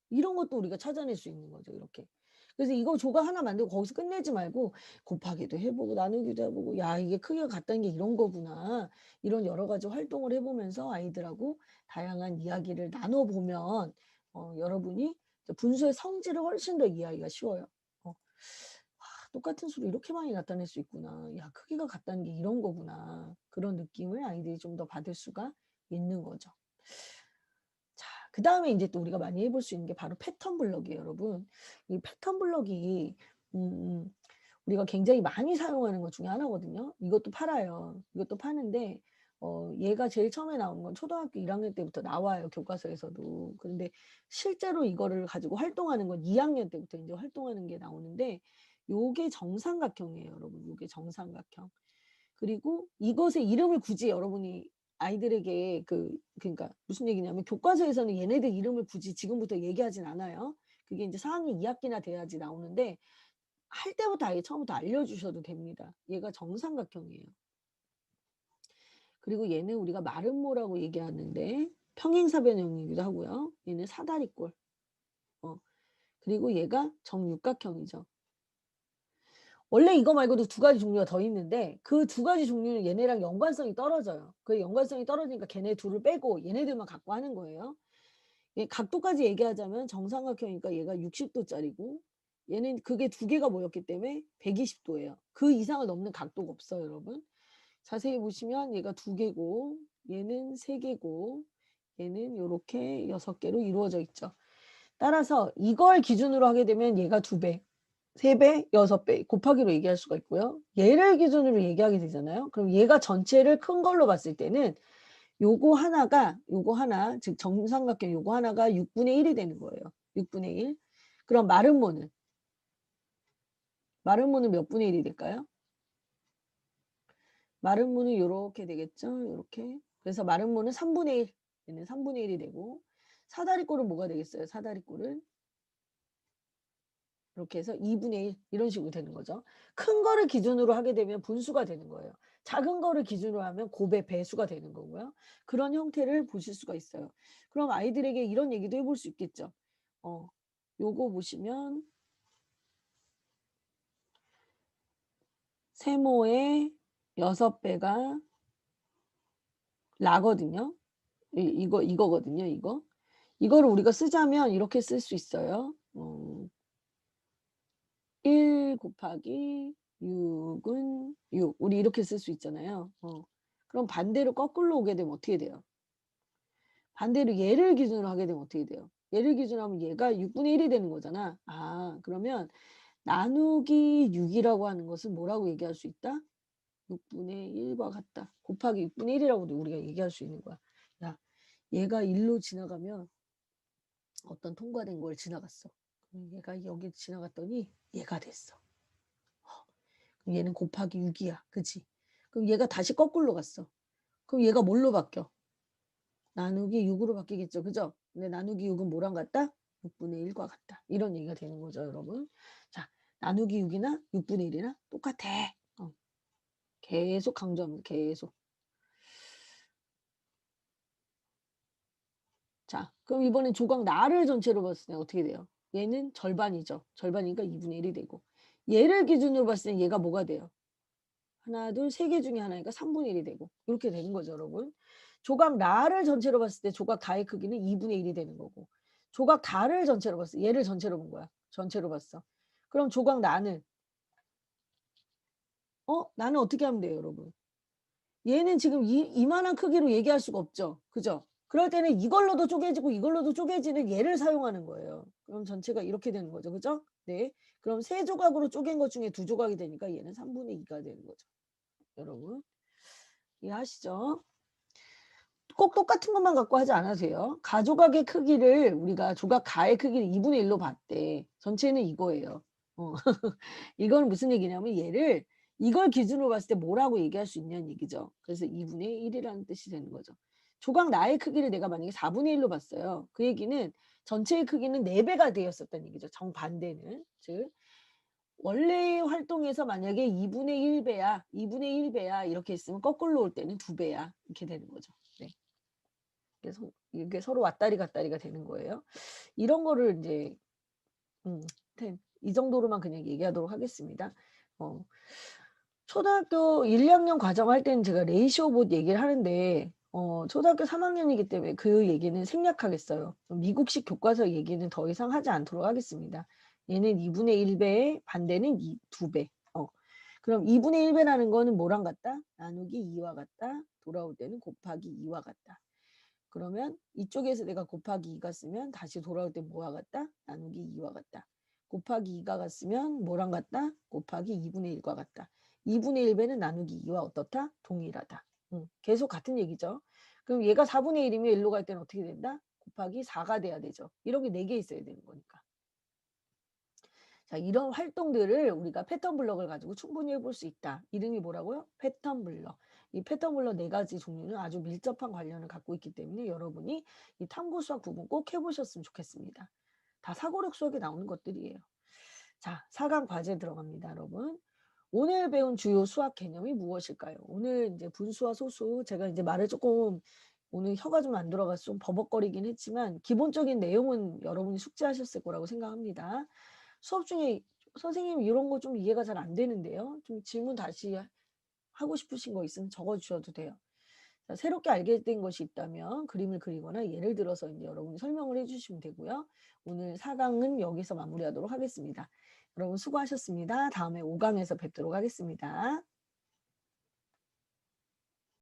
이런 것도 우리가 찾아낼 수 있는 거죠, 이렇게. 그래서 이거 조각 하나 만들고 거기서 끝내지 말고 곱하기도 해 보고 나누기도 해 보고 '야 이게 크기가 같다는 게 이런 거구나.' 이런 여러 가지 활동을 해 보면서 아이들하고 다양한 이야기를 나눠 보면 여러분이 분수의 성질을 훨씬 더 이해하기가 쉬워요. 어 '아 똑같은 수를 이렇게 많이 나타낼 수 있구나. 야 크기가 같다는 게 이런 거구나.' 그런 느낌을 아이들이 좀 더 받을 수가 있는 거죠. 자 그다음에 인제 또 우리가 많이 해볼 수 있는 게 바로 패턴 블럭이에요 여러분. 이 패턴 블럭이 음 우리가 굉장히 많이 사용하는 것 중에 하나거든요. 이것도 팔아요. 이것도 파는데 얘가 제일 처음에 나온 건 초등학교 1 학년 때부터 나와요 교과서에서도. 그런데 실제로 이거를 가지고 활동하는 건 2 학년 때부터 인제 활동하는 게 나오는데 요게 정삼각형이에요 여러분. 요게 정삼각형. 그리고 이것의 이름을 굳이 여러분이 아이들에게 그러니까 무슨 얘기냐면 교과서에서는 얘네들 이름을 굳이 지금부터 얘기하진 않아요. 그게 인제 4 학년 2 학기나 돼야지 나오는데 할 때부터 아예 처음부터 알려주셔도 됩니다. 얘가 정삼각형이에요. 그리고 얘는 우리가 마름모라고 얘기하는데 평행사변형이기도 하고요. 얘는 사다리꼴. 어 그리고 얘가 정육각형이죠. 원래 이거 말고도 2가지 종류가 더 있는데 그 2가지 종류는 얘네랑 연관성이 떨어져요. 그 연관성이 떨어지니까 걔네 둘을 빼고 얘네들만 갖고 하는 거예요. 얘 각도까지 얘기하자면 정삼각형이니까 얘가 60 도짜리고 얘는 그게 2개가 모였기 때문에 120 도예요. 그 이상을 넘는 각도가 없어요 여러분. 자세히 보시면 얘가 2개고 얘는 3개고 얘는 요렇게 6개로 이루어져 있죠. 따라서 이걸 기준으로 하게 되면 얘가 2배, 3배, 6배 곱하기로 얘기할 수가 있고요. 얘를 기준으로 얘기하게 되잖아요. 그럼 얘가 전체를 큰 걸로 봤을 때는 요거 하나 즉 정삼각형 요거 하나가 6분의 1이 되는 거예요. 6분의 1. 그럼 마름모는 몇 분의 1이 될까요? 마름모는 요렇게 되겠죠. 요렇게. 그래서 마름모는 3분의 1. 얘는 3분의 1이 되고 사다리꼴은 뭐가 되겠어요? 사다리꼴은 이렇게 해서 2분의 1 이런 식으로 되는 거죠. 큰 거를 기준으로 하게 되면 분수가 되는 거예요. 작은 거를 기준으로 하면 곱의 배수가 되는 거고요. 그런 형태를 보실 수가 있어요. 그럼 아이들에게 이런 얘기도 해볼 수 있겠죠. 어, 요거 보시면 세모의 6배가 라거든요. 이거거든요, 이거. 이거를 우리가 쓰자면 이렇게 쓸 수 있어요. 1 곱하기 6은 6. 우리 이렇게 쓸 수 있잖아요. 그럼 반대로 거꾸로 오게 되면 어떻게 돼요? 반대로 얘를 기준으로 하게 되면 어떻게 돼요? 얘를 기준으로 하면 얘가 6분의 1이 되는 거잖아. 그러면 나누기 6이라고 하는 것은 뭐라고 얘기할 수 있다? 6분의 1과 같다. 곱하기 6분의 1이라고도 우리가 얘기할 수 있는 거야. 야, 얘가 1로 지나가면 어떤 통과된 걸 지나갔어. 그럼 얘가 여기 지나갔더니 얘가 됐어. 그럼 얘는 곱하기 6이야. 그지? 그럼 얘가 다시 거꾸로 갔어. 그럼 얘가 뭘로 바뀌어? 나누기 6으로 바뀌겠죠. 그죠? 근데 나누기 6은 뭐랑 같다? 6분의 1과 같다. 이런 얘기가 되는 거죠, 여러분. 자, 나누기 6이나 6분의 1이나 똑같아. 계속 강조합니다. 계속. 자, 그럼 이번엔 조각 나를 전체로 봤을 때 어떻게 돼요? 얘는 절반이죠. 절반이니까 2분의 1이 되고. 얘를 기준으로 봤을 땐 얘가 뭐가 돼요? 하나, 둘, 3개 중에 하나니까 3분의 1이 되고. 이렇게 되는 거죠, 여러분. 조각 나를 전체로 봤을 때 조각 다의 크기는 2분의 1이 되는 거고. 조각 다를 전체로 봤어. 얘를 전체로 본 거야. 전체로 봤어. 그럼 조각 나는 나는 어떻게 하면 돼요, 여러분? 얘는 지금 이만한 크기로 얘기할 수가 없죠. 그죠? 그럴 때는 이걸로도 쪼개지고 이걸로도 쪼개지는 얘를 사용하는 거예요. 그럼 전체가 이렇게 되는 거죠. 그죠? 네. 그럼 3조각으로 쪼갠 것 중에 2조각이 되니까 얘는 2가 되는 거죠. 여러분 이해하시죠? 꼭 똑같은 것만 갖고 하지 않아도 돼요. 가조각의 크기를 우리가 조각 가의 크기를 2분의 1로 봤대. 전체는 이거예요. 어. 이건 무슨 얘기냐면 얘를 이걸 기준으로 봤을 때 뭐라고 얘기할 수 있냐는 얘기죠. 그래서 2분의 1이라는 뜻이 되는 거죠. 조각 나의 크기를 내가 만약에 4분의 1로 봤어요. 그 얘기는 전체의 크기는 4배가 되었었다는 얘기죠. 정반대는. 즉 원래의 활동에서 만약에 2분의 1배야, 2분의 1배야 이렇게 했으면 거꾸로 올 때는 2배야. 이렇게 되는 거죠. 네. 그래서 이게 서로 왔다리 갔다리가 되는 거예요. 이런 거를 인제 하여튼 이 정도로만 그냥 얘기하도록 하겠습니다. 어 초등학교 1-2학년 과정 할 때는 제가 레이시오 봇 얘기를 하는데 초등학교 3 학년이기 때문에 그 얘기는 생략하겠어요. 미국식 교과서 얘기는 더 이상 하지 않도록 하겠습니다. 얘는 2분의 1 배, 반대는 2 배. 그럼 2분의 1 배라는 거는 뭐랑 같다? 나누기 2와 같다. 돌아올 때는 곱하기 2와 같다. 그러면 이쪽에서 내가 곱하기 2가 쓰면 다시 돌아올 때 뭐와 같다? 나누기 2와 같다. 곱하기 2가 같으면 뭐랑 같다? 곱하기 2분의 1과 같다. 2분의 1배는 나누기 2와 어떻다? 동일하다. 계속 같은 얘기죠. 그럼 얘가 4분의 1이면 일로 갈 때는 어떻게 된다? 곱하기 4가 돼야 되죠. 이런 게 4개 있어야 되는 거니까. 자, 이런 활동들을 우리가 패턴 블럭을 가지고 충분히 해볼 수 있다. 이름이 뭐라고요? 패턴 블럭. 이 패턴 블럭 4가지 종류는 아주 밀접한 관련을 갖고 있기 때문에 여러분이 이 탐구 수학 부분 꼭 해보셨으면 좋겠습니다. 다 사고력 수학에 나오는 것들이에요. 자, 4강 과제 들어갑니다, 여러분. 오늘 배운 주요 수학 개념이 무엇일까요? 오늘 이제 분수와 소수, 제가 이제 말을 조금 오늘 혀가 좀 안 들어가서 좀 버벅거리긴 했지만 기본적인 내용은 여러분이 숙지하셨을 거라고 생각합니다. 수업 중에 "선생님 이런 거 좀 이해가 잘 안 되는데요." 좀 질문 다시 하고 싶으신 거 있으면 적어 주셔도 돼요. 자, 새롭게 알게 된 것이 있다면 그림을 그리거나 예를 들어서 인제 여러분이 설명을 해 주시면 되고요. 오늘 4 강은 여기서 마무리하도록 하겠습니다. 여러분 수고하셨습니다. 다음에 5 강에서 뵙도록 하겠습니다.